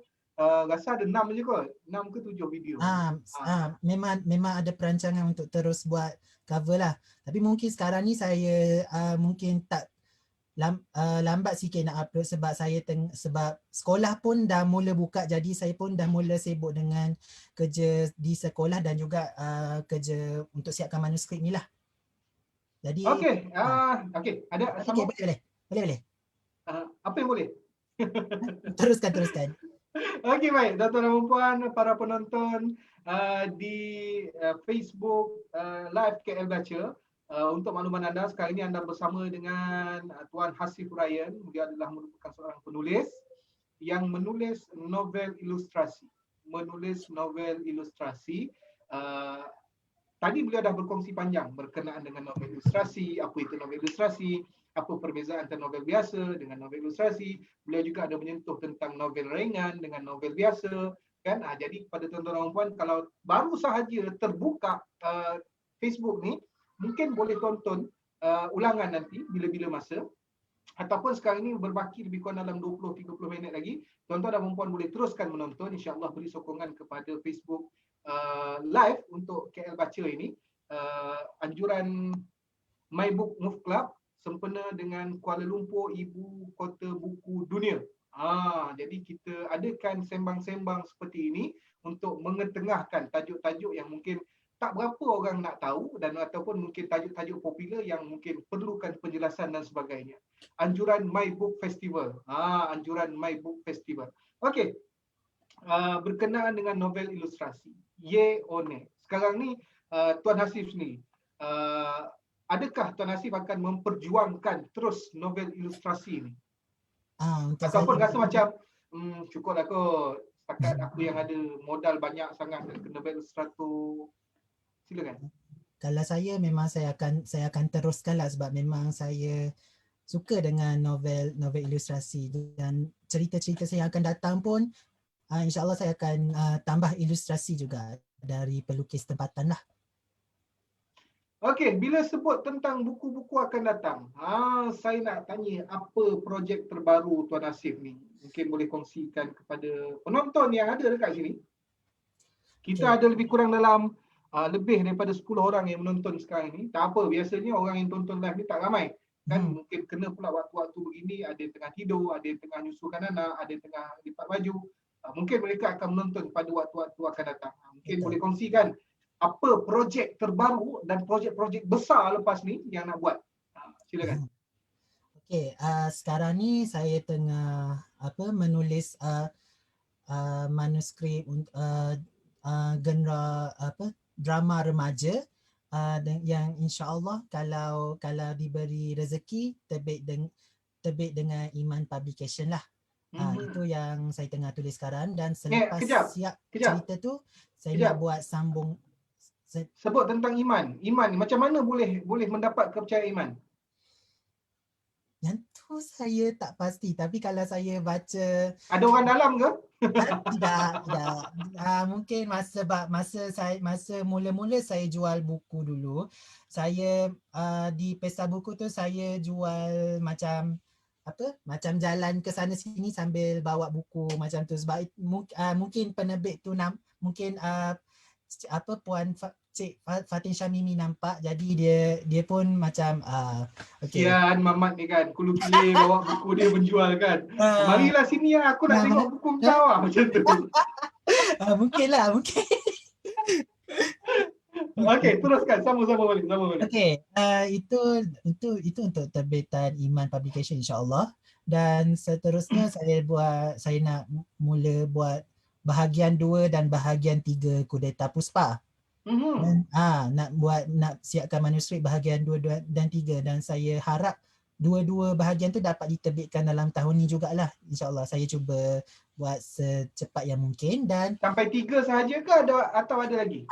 rasa ada 6 je kot. 6 ke 7 video. Memang ada perancangan untuk terus buat cover lah. Tapi mungkin sekarang ni saya mungkin tak lambat sikit nak upload sebab sebab sekolah pun dah mula buka, jadi saya pun dah mula sibuk dengan kerja di sekolah dan juga kerja untuk siapkan manuskrip ni lah. Jadi okey, ada boleh. Apa yang boleh? Teruskan. Okey, baik, tuan-tuan dan puan, para penonton di Facebook Live KL Baca. Untuk makluman anda, sekarang ini anda bersama dengan Tuan Hasif Ryan. Dia adalah merupakan seorang penulis yang menulis novel ilustrasi. Tadi beliau dah berkongsi panjang berkenaan dengan novel ilustrasi, apa itu novel ilustrasi, apa perbezaan antara novel biasa dengan novel ilustrasi. Beliau juga ada menyentuh tentang novel ringan dengan novel biasa kan. Jadi kepada tuan-tuan dan puan, kalau baru sahaja terbuka Facebook ni, mungkin boleh tonton ulangan nanti bila-bila masa. ataupun sekarang ini berbaki lebih kurang dalam 20-30 minit lagi, tuan-tuan dan puan boleh teruskan menonton. InsyaAllah beri sokongan kepada Facebook live untuk KL Baca ini. Anjuran My Book Move Club sempena dengan Kuala Lumpur, Ibu Kota Buku Dunia. Jadi kita adakan sembang-sembang seperti ini untuk mengetengahkan tajuk-tajuk yang mungkin tak berapa orang nak tahu dan ataupun mungkin tajuk-tajuk popular yang mungkin perlukan penjelasan dan sebagainya. Anjuran My Book Festival. Anjuran My Book Festival. Okey. Berkenaan dengan novel ilustrasi. Ye or nay. Sekarang ni Tuan Hasif ni, adakah Tuan Hasif akan memperjuangkan terus novel ilustrasi ni? Ataupun rasa macam cukup lah kot, setakat aku yang ada modal banyak sangat ke novel ilustrator. Silakan. Kalau saya memang saya akan teruskan lah, sebab memang saya suka dengan novel ilustrasi, dan cerita-cerita saya akan datang pun insyaAllah saya akan tambah ilustrasi juga dari pelukis tempatan lah. Okey, bila sebut tentang buku-buku akan datang, saya nak tanya apa projek terbaru Tuan Hasif ni? Mungkin boleh kongsikan kepada penonton yang ada dekat sini. Kita ada lebih kurang dalam lebih daripada 10 orang yang menonton sekarang ni. Tak apa, biasanya orang yang tonton live ni tak ramai. Kan mungkin kena pula waktu-waktu begini, ada yang tengah tidur, ada yang tengah nyusukan anak, ada yang tengah lipat baju. Mungkin mereka akan menonton pada waktu-waktu akan datang. Mungkin boleh kongsikan apa projek terbaru dan projek-projek besar lepas ni yang nak buat. Silakan. Okey, sekarang ni saya tengah menulis manuskrip genre drama remaja, yang insya-Allah kalau diberi rezeki terbit dengan Iman Publication lah. Itu yang saya tengah tulis sekarang, dan selepas siap cerita tu saya nak buat sambung. Sebut tentang Iman. Iman macam mana boleh mendapat kepercayaan Iman? Yang tu saya tak pasti, tapi kalau saya baca, ada orang dalam ke? Tidak. Mungkin masa mula-mula saya jual buku dulu. Saya di pesta buku tu saya jual macam jalan ke sana sini sambil bawa buku macam tu, sebab mungkin penerbit tu mungkin Puan Cik Fatin Syamimi nampak, jadi dia pun macam Kian Mamat ni kan, kulu-kule bawa buku dia menjual kan. Marilah sini lah, aku nak tengok buku kau lah, macam tu. Mungkin lah. Okey, teruskan, sama-sama balik. Okey, itu untuk terbitan Iman Publication insya-Allah, dan seterusnya saya nak mula buat bahagian 2 dan bahagian 3 Kudeta Puspa. Dan nak siapkan manuskrip bahagian 2 dan 3, dan saya harap dua-dua bahagian tu dapat diterbitkan dalam tahun ni jugalah. InsyaAllah saya cuba buat secepat yang mungkin. Dan sampai 3 sahaja ke atau ada lagi?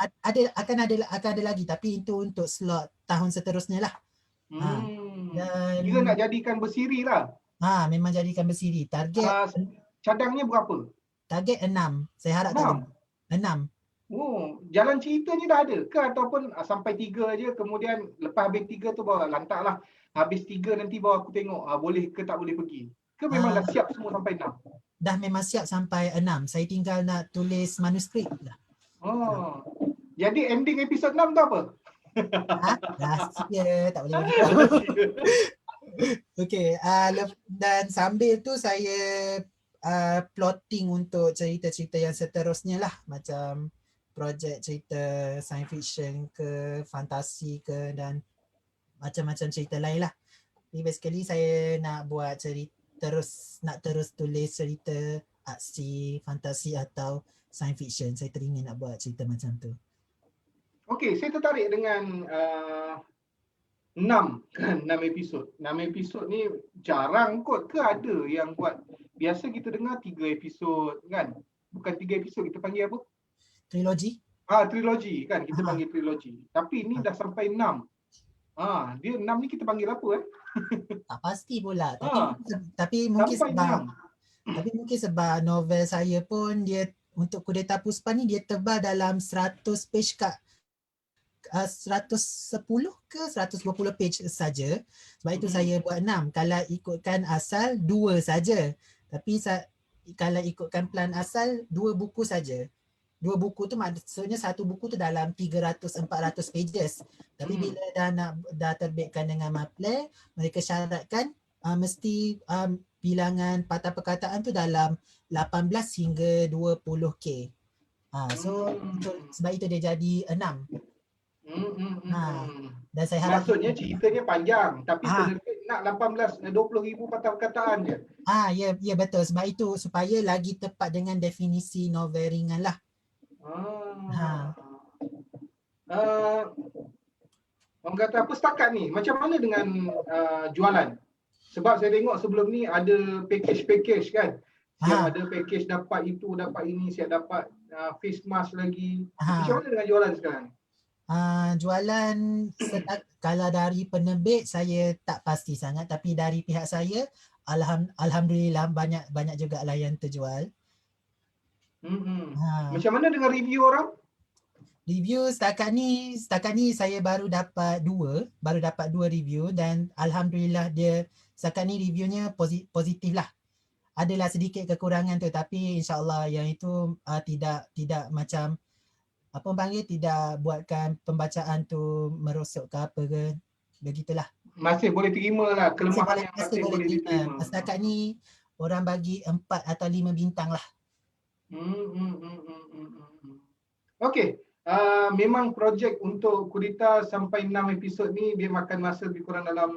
Akan ada lagi, tapi itu untuk slot tahun seterusnya lah. Dan dia nak jadikan bersiri lah. Memang jadikan bersiri. Target cadangnya berapa? Target 6. Saya harap tak lebih. 6. Jalan ceritanya dah ada ke ataupun sampai 3 aja, kemudian lepas habis 3 tu baru lantak lah. Habis 3 nanti baru aku tengok boleh ke tak boleh pergi. Ke memang dah siap semua sampai 6? Dah memang siap sampai 6. Saya tinggal nak tulis manuskrip lah. Jadi ending episod 6 tu apa? Rahsia, tak boleh beritahu. Okey, dan sambil tu saya plotting untuk cerita-cerita yang seterusnya lah, macam projek cerita science fiction ke, fantasi ke, dan macam-macam cerita lain lah. Jadi basically saya nak buat terus tulis cerita aksi, fantasi atau science fiction. Saya teringin nak buat cerita macam tu. Okey, saya tertarik dengan 6 episod. 6 episod ni jarang kot ke ada yang buat? Biasa kita dengar 3 episod kan? Bukan 3 episod, kita panggil apa? Trilogi. Trilogi kan, kita panggil trilogi. Tapi ni dah sampai 6. Dia 6 ni kita panggil apa Tak pasti pula. Tapi mungkin sebab novel saya pun dia untuk Kudeta Puspa ni dia tebal dalam 100 page 110 ke 120 page saja. Sebab itu saya buat 6. Kalau ikutkan asal 2 saja. Tapi kalau ikutkan plan asal 2 buku saja. 2 buku tu maksudnya satu buku tu dalam 300-400 pages. Tapi bila dah terbitkan dengan Maple, mereka syaratkan mesti bilangan patah perkataan tu dalam 18 hingga 20K. So sebab itu dia jadi 6. Dan saya harap maksudnya ceritanya panjang tapi penerbit nak 20,000 patah perkataan je. Ya betul, sebab itu supaya lagi tepat dengan definisi novel ringan lah. Orang kata apa setakat ni, macam mana dengan jualan? Sebab saya tengok sebelum ni ada package kan. Siap ada package dapat itu, dapat ini, siap dapat face mask lagi. Macam mana dengan jualan sekarang? Jualan kalau dari penerbit saya tak pasti sangat, tapi dari pihak saya alhamdulillah banyak juga lah yang terjual. Macam mana dengan review orang? Review setakat ni saya baru dapat dua review dan alhamdulillah dia setakat ni reviewnya positif lah. Adalah sedikit kekurangan tu tapi insya-Allah yang itu tidak macam apa panggil, tidak buatkan pembacaan tu merosot ke apa ke, begitulah. Masih boleh terima lah, kelemahan yang masih boleh diterima. Setakat ni orang bagi 4 atau 5 bintang lah. Okey, memang projek untuk Qurita sampai 6 episod ni dia makan masa lebih kurang dalam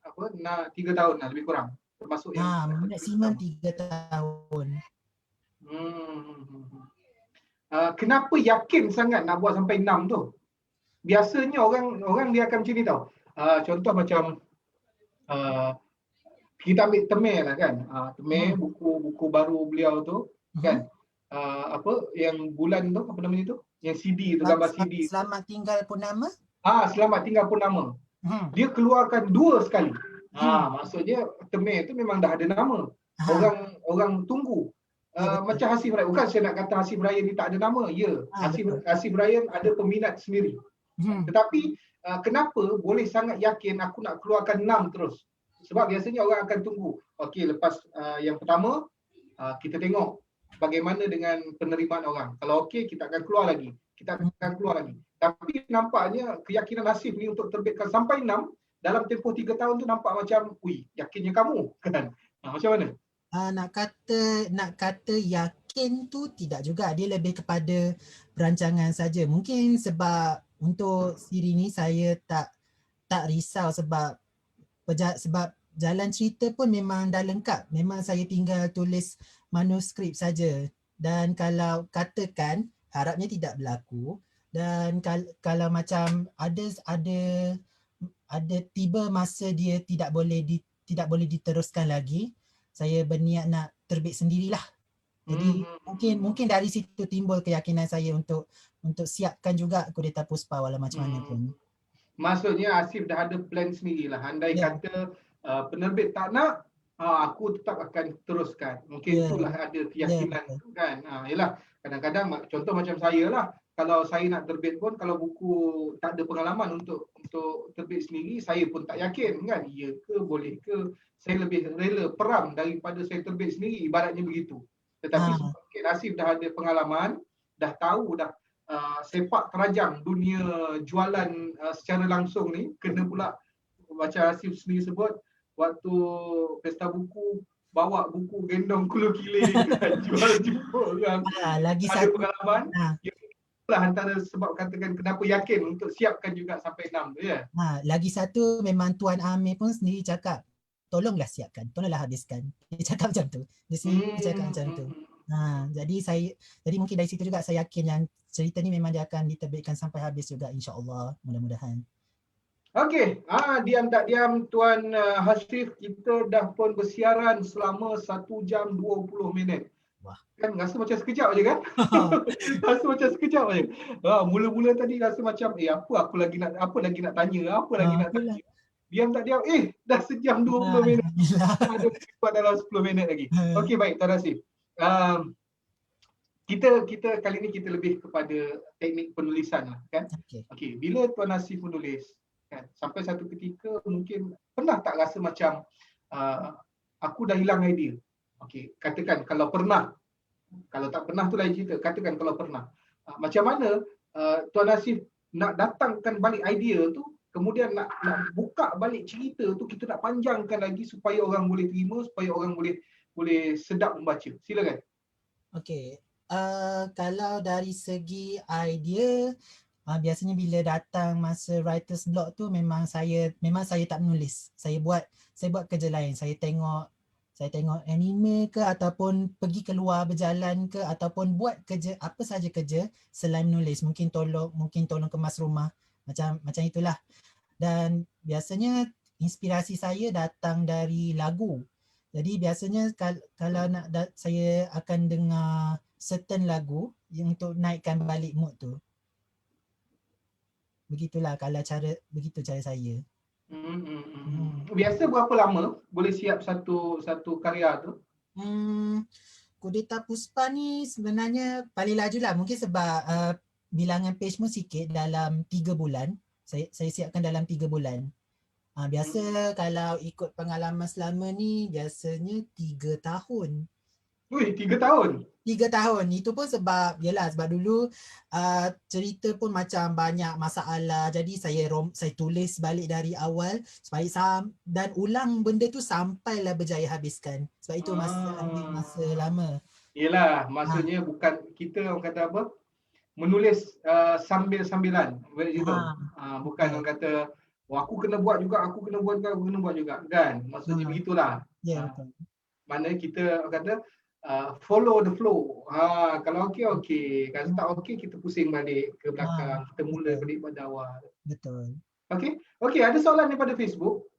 3 tahun lah lebih kurang. Termasuk yang maksimum 3 tahun. Kenapa yakin sangat nak buat sampai 6 tu? Biasanya orang dia akan macam ni tau. Contoh macam kita ambil Temeh lah kan. Temeh buku baru beliau tu kan. Yang bulan tu apa namanya tu? Yang CD tu, gambar CD. Selamat Tinggal Purnama? Selamat Tinggal Purnama. Dia keluarkan 2 sekali. Maksudnya Temeh tu memang dah ada nama. Orang tunggu. Macam Hasif Ryan, bukan saya nak kata Hasif Ryan ni tak ada nama. Ya, Hasif Ryan ada peminat sendiri. Tetapi kenapa boleh sangat yakin aku nak keluarkan 6 terus? Sebab biasanya orang akan tunggu. Okey, lepas yang pertama kita tengok bagaimana dengan penerimaan orang. Kalau okey kita akan keluar lagi. Tapi nampaknya keyakinan Hasif ni untuk terbitkan sampai 6 dalam tempoh 3 tahun tu nampak macam, yakinnya kamu kan. Macam mana? Nak kata yakin tu tidak juga, dia lebih kepada perancangan saja. Mungkin sebab untuk siri ni saya tak risau sebab jalan cerita pun memang dah lengkap. Memang saya tinggal tulis manuskrip saja. Dan kalau katakan harapnya tidak berlaku, dan kalau macam ada tiba masa dia tidak boleh diteruskan lagi, saya berniat nak terbit sendirilah. Jadi mungkin dari situ timbul keyakinan saya untuk siapkan juga Kudeta Puspa walau macam mana pun. Maksudnya Hasif dah ada plan sendirilah. Andai kata penerbit tak nak, aku tetap akan teruskan. Mungkin itulah ada keyakinan tu kan. Yalah, kadang-kadang contoh macam saya lah. Kalau saya nak terbit pun, kalau buku tak ada pengalaman untuk terbit sendiri, saya pun tak yakin kan. Ya ke, boleh ke? Saya lebih rela peram daripada saya terbit sendiri, ibaratnya begitu. Tetapi sebab Hasif dah ada pengalaman, dah tahu dah sepak terajang dunia jualan secara langsung ni, kena pula macam Hasif sendiri sebut, waktu pesta buku, bawa buku gendong kulu kiling kan, jual jumpa orang. Lagi ada satu pengalaman. Itulah antara sebab katakan kenapa yakin untuk siapkan juga sampai 6 tu ya. Lagi satu memang Tuan Amir pun sendiri cakap, tolonglah siapkan, tolonglah habiskan. Dia cakap macam tu. Dia sendiri cakap macam tu. Jadi mungkin dari situ juga saya yakin yang cerita ni memang dia akan diterbitkan sampai habis juga, insya-Allah, mudah-mudahan. Okey, diam tak diam Tuan Hasif, kita dah pun bersiaran selama 1 jam 20 minit. Wah. Kan rasa macam sekejap je kan? Rasa macam sekejap je. Mula-mula tadi rasa macam apa lagi nak tanya, nak tanya. Diam tak diam, dah sejam 20 minit. Ada dalam 10 minit lagi. Okey, baik Tuan Hasif. kita kali ni kita lebih kepada teknik penulisan lah kan. Okey. Okey, bila Tuan Hasif menulis kan, sampai satu ketika mungkin pernah tak rasa macam aku dah hilang idea. Okey, katakan kalau pernah, kalau tak pernah tu lain cerita, katakan kalau pernah. Macam mana Tuan Hasif nak datangkan balik idea tu, kemudian nak buka balik cerita tu, kita nak panjangkan lagi supaya orang boleh terima, supaya orang boleh sedap membaca. Silakan. Okey. Kalau dari segi idea, biasanya bila datang masa writer's block tu memang saya tak menulis. Saya buat kerja lain. Saya tengok anime ke, ataupun pergi keluar berjalan ke, ataupun buat kerja apa saja kerja selain menulis. Mungkin tolong kemas rumah. Macam itulah. Dan biasanya inspirasi saya datang dari lagu. Jadi biasanya kalau saya akan dengar certain lagu yang untuk naikkan balik mood tu. Begitulah begitu cara saya. Biasa berapa lama boleh siap satu karya tu? Kudeta Puspa ni sebenarnya paling laju lah. Mungkin sebab bilangan page pun sikit, dalam 3 bulan. Saya siapkan dalam 3 bulan. Biasa kalau ikut pengalaman selama ni biasanya 3 tahun. Wih, 3 tahun? 3 tahun. Itu pun sebab dulu cerita pun macam banyak masalah. Jadi saya tulis balik dari awal supaya dan ulang benda tu sampailah berjaya habiskan. Sebab itu ambil masa lama. Yelah, maksudnya bukan kita orang kata apa? Menulis sambil-sambilan. Bukan orang kata aku kena buat juga kan. Maksudnya begitulah. Ya, betul. Mana kita orang kata follow the flow. Kalau okey. Kalau tak okey, kita pusing balik ke belakang. Kita mula balik pada awal. Betul. Okey, ada soalan daripada Facebook.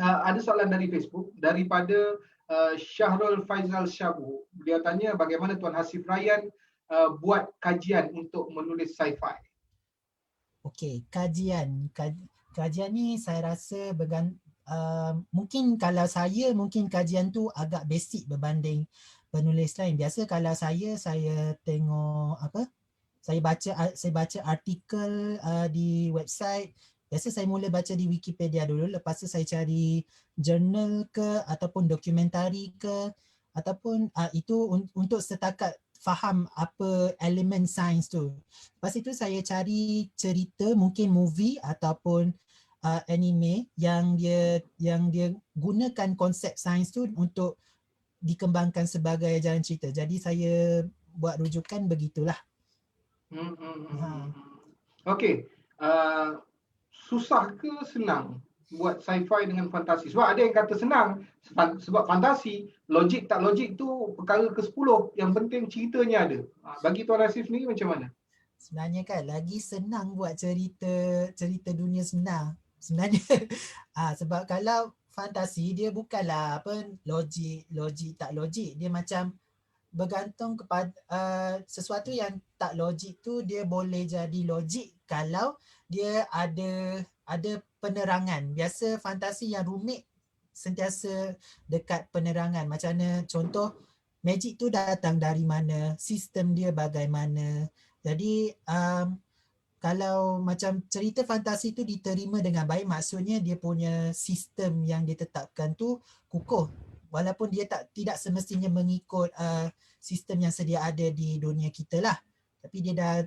Ada soalan dari Facebook daripada Syahrul Faizal Syabu. Dia tanya bagaimana Tuan Hasif Ryan buat kajian untuk menulis sci-fi. Okey, kajian ni saya rasa mungkin kalau saya kajian tu agak basic berbanding penulis lain. Biasa kalau saya tengok saya baca artikel di website. Biasa saya mula baca di Wikipedia dulu, lepas tu saya cari jurnal ke ataupun dokumentari ke, ataupun itu untuk setakat faham apa elemen sains tu. Lepas itu saya cari cerita, mungkin movie ataupun anime yang dia gunakan konsep sains tu untuk dikembangkan sebagai jalan cerita. Jadi saya buat rujukan begitulah. Okey. Susah ke senang buat sci-fi dengan fantasi? Sebab ada yang kata senang sebab fantasi, logik tak logik tu perkara ke-10. Yang penting ceritanya ada. Bagi Tuan Hasif ni macam mana? Sebenarnya kan lagi senang buat cerita dunia sebenar. Sebenarnya sebab kalau fantasi dia bukanlah logik tak logik. Dia macam bergantung kepada sesuatu yang tak logik tu dia boleh jadi logik kalau dia ada penerangan. Biasa fantasi yang rumit sentiasa dekat penerangan. Macam mana contoh magic tu datang dari mana, sistem dia bagaimana. Jadi kalau macam cerita fantasi tu diterima dengan baik, maksudnya dia punya sistem yang ditetapkan tu kukuh. Walaupun dia tidak semestinya mengikut sistem yang sedia ada di dunia kita lah. Tapi dia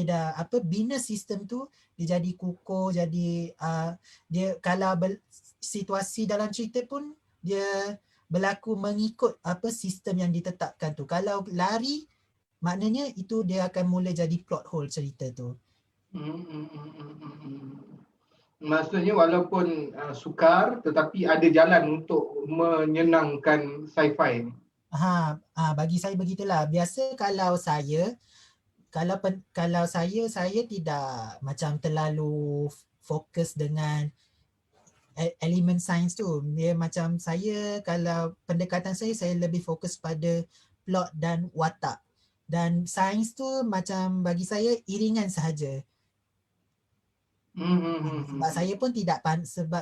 dah bina sistem tu, dia jadi kukuh, jadi dia kalau situasi dalam cerita pun dia berlaku mengikut sistem yang ditetapkan tu. Kalau lari, maknanya itu dia akan mula jadi plot hole cerita tu. Maksudnya walaupun sukar tetapi ada jalan untuk menyenangkan sci-fi ni. Bagi saya begitulah. Biasa kalau saya tidak macam terlalu fokus dengan elemen sains tu. Dia macam kalau pendekatan saya lebih fokus pada plot dan watak. Dan sains tu macam bagi saya iringan sahaja. Sebab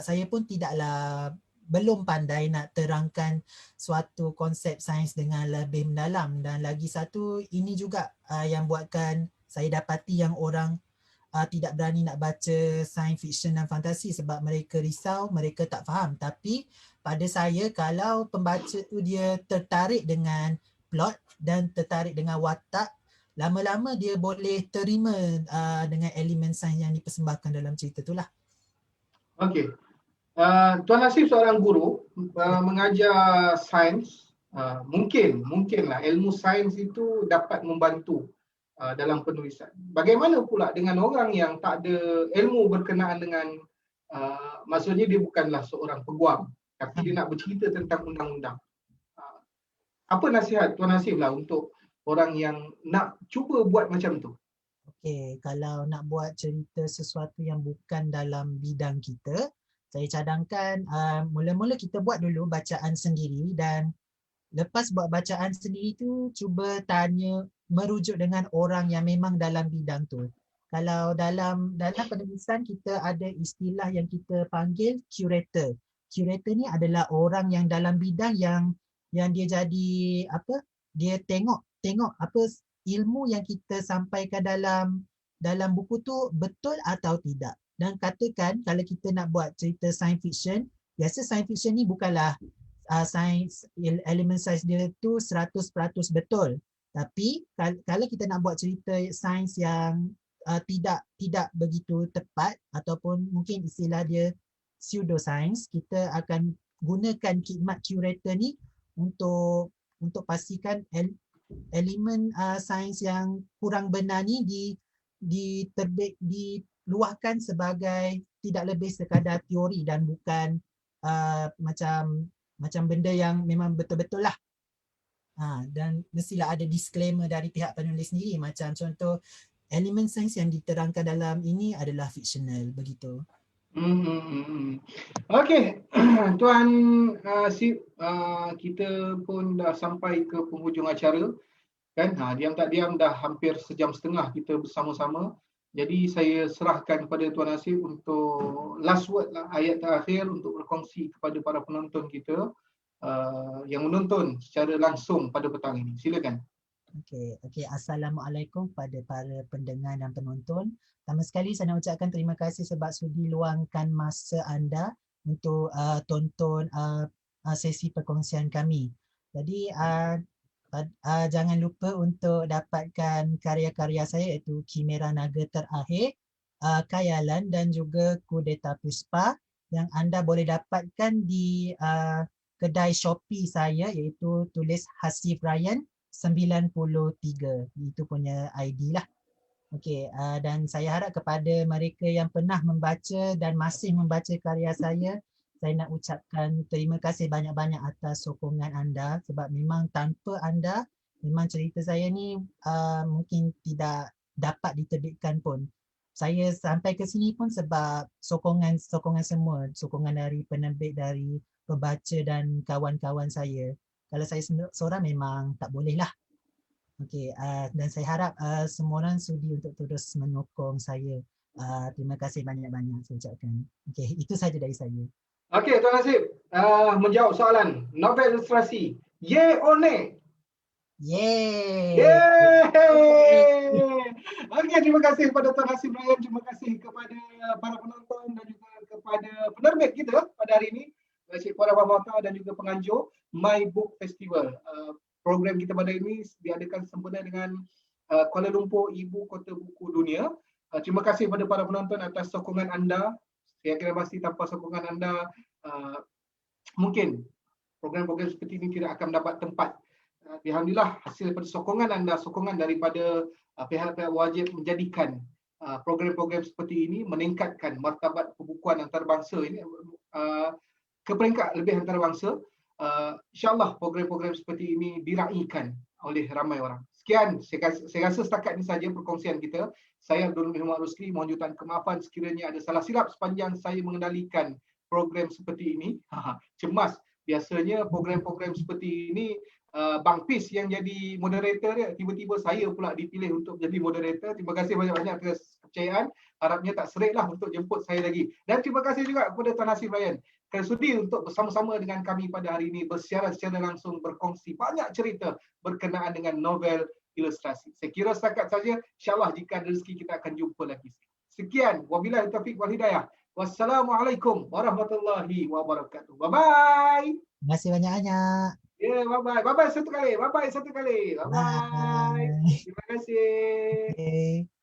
saya pun tidaklah belum pandai nak terangkan suatu konsep sains dengan lebih mendalam. Dan lagi satu, ini juga yang buatkan saya dapati yang orang tidak berani nak baca science fiction dan fantasi sebab mereka risau, mereka tak faham. Tapi pada saya, kalau pembaca tu dia tertarik dengan plot dan tertarik dengan watak, lama-lama dia boleh terima dengan elemen sains yang dipersembahkan dalam cerita tu lah. Okey. Tuan Hasif seorang guru mengajar sains, mungkinlah ilmu sains itu dapat membantu dalam penulisan. Bagaimana pula dengan orang yang tak ada ilmu berkenaan dengan maksudnya dia bukanlah seorang peguam tapi dia nak bercerita tentang undang-undang. Apa nasihat Tuan Hasif lah untuk orang yang nak cuba buat macam tu? Okey, kalau nak buat cerita sesuatu yang bukan dalam bidang kita, saya cadangkan mula-mula kita buat dulu bacaan sendiri, dan lepas buat bacaan sendiri tu cuba tanya, merujuk dengan orang yang memang dalam bidang tu. Kalau dalam penulisan kita ada istilah yang kita panggil curator. Curator ni adalah orang yang dalam bidang yang dia jadi apa? Dia tengok apa ilmu yang kita sampaikan dalam buku tu betul atau tidak. Dan katakan kalau kita nak buat cerita science fiction, biasa science fiction ni bukanlah sains, elemen sains dia tu 100% betul. Tapi kalau kita nak buat cerita sains yang tidak begitu tepat, ataupun mungkin istilah dia pseudoscience, kita akan gunakan khidmat curator ni untuk pastikan elemen sains yang kurang benar ni diluahkan sebagai tidak lebih sekadar teori dan bukan macam benda yang memang betul-betul lah. Dan mestilah ada disclaimer dari pihak penulis sendiri, macam contoh elemen sains yang diterangkan dalam ini adalah fiksional, begitu. Okey, Tuan Sip, kita pun dah sampai ke penghujung acara kan. Diam tak diam dah hampir sejam setengah kita bersama-sama. Jadi saya serahkan kepada Tuan Hasif untuk last word lah, ayat terakhir untuk berkongsi kepada para penonton kita yang menonton secara langsung pada petang ini. Silakan. Okey. Assalamualaikum kepada para pendengar dan penonton. Pertama sekali saya nak ucapkan terima kasih sebab sudi luangkan masa anda untuk tonton sesi perkongsian kami. Jadi jangan lupa untuk dapatkan karya-karya saya, iaitu Kimera Naga Terakhir, Khayalan dan juga Kudeta Puspa, yang anda boleh dapatkan di kedai Shopee saya, iaitu tulis Hasif Ryan 93. Itu punya ID lah. Okey, dan saya harap kepada mereka yang pernah membaca dan masih membaca karya saya nak ucapkan terima kasih banyak-banyak atas sokongan anda, sebab memang tanpa anda memang cerita saya ni mungkin tidak dapat diterbitkan pun. Saya sampai ke sini pun sebab sokongan semua, sokongan dari penerbit, dari pembaca dan kawan-kawan saya. Kalau saya seorang memang tak boleh lah. Okey, dan saya harap semua orang sudi untuk terus menyokong saya. Terima kasih banyak-banyak saya ucapkan. Okey, itu saja dari saya. Okey, Tuan Hasif, menjawab soalan novel ilustrasi. Ye or nay? Yeay! Okey, terima kasih kepada Tuan Hasif Ryan, terima kasih kepada para penonton dan juga kepada penerbit kita pada hari ini, Encik Puan Abang dan juga penganjur My Book Festival. Program kita pada ini diadakan sempena dengan Kuala Lumpur, Ibu Kota Buku Dunia. Terima kasih kepada para penonton atas sokongan anda. Saya kira pasti tanpa sokongan anda, mungkin program-program seperti ini tidak akan mendapat tempat. Alhamdulillah, hasil daripada sokongan anda, sokongan daripada pihak-pihak wajib menjadikan program-program seperti ini meningkatkan martabat perbukuan antarabangsa ini ke peringkat lebih antarabangsa. InsyaAllah program-program seperti ini diraihkan oleh ramai orang. Sekian, saya rasa setakat ini saja perkongsian kita. Saya Abdul Muhammad Rusli, mohon jutaan kemaafan sekiranya ada salah silap sepanjang saya mengendalikan program seperti ini. Cemas Biasanya program-program seperti ini Bang Pis yang jadi moderator dia, tiba-tiba saya pula dipilih untuk jadi moderator. Terima kasih banyak-banyak atas kepercayaan. Harapnya tak serik lah untuk jemput saya lagi. Dan terima kasih juga kepada Tuan Hasif Ryan kerana sudi untuk bersama-sama dengan kami pada hari ini bersiaran secara langsung, berkongsi banyak cerita berkenaan dengan novel ilustrasi. Saya kira setakat saja. InsyaAllah jika ada rezeki kita akan jumpa lagi. Sekian. Wabillahi taufiq wal hidayah. Wassalamualaikum warahmatullahi wabarakatuh. Bye-bye. Terima kasih banyak-banyak. Ya, bye-bye. Bye-bye satu kali. Bye-bye satu kali. Bye-bye. Bye. Terima kasih. Okay.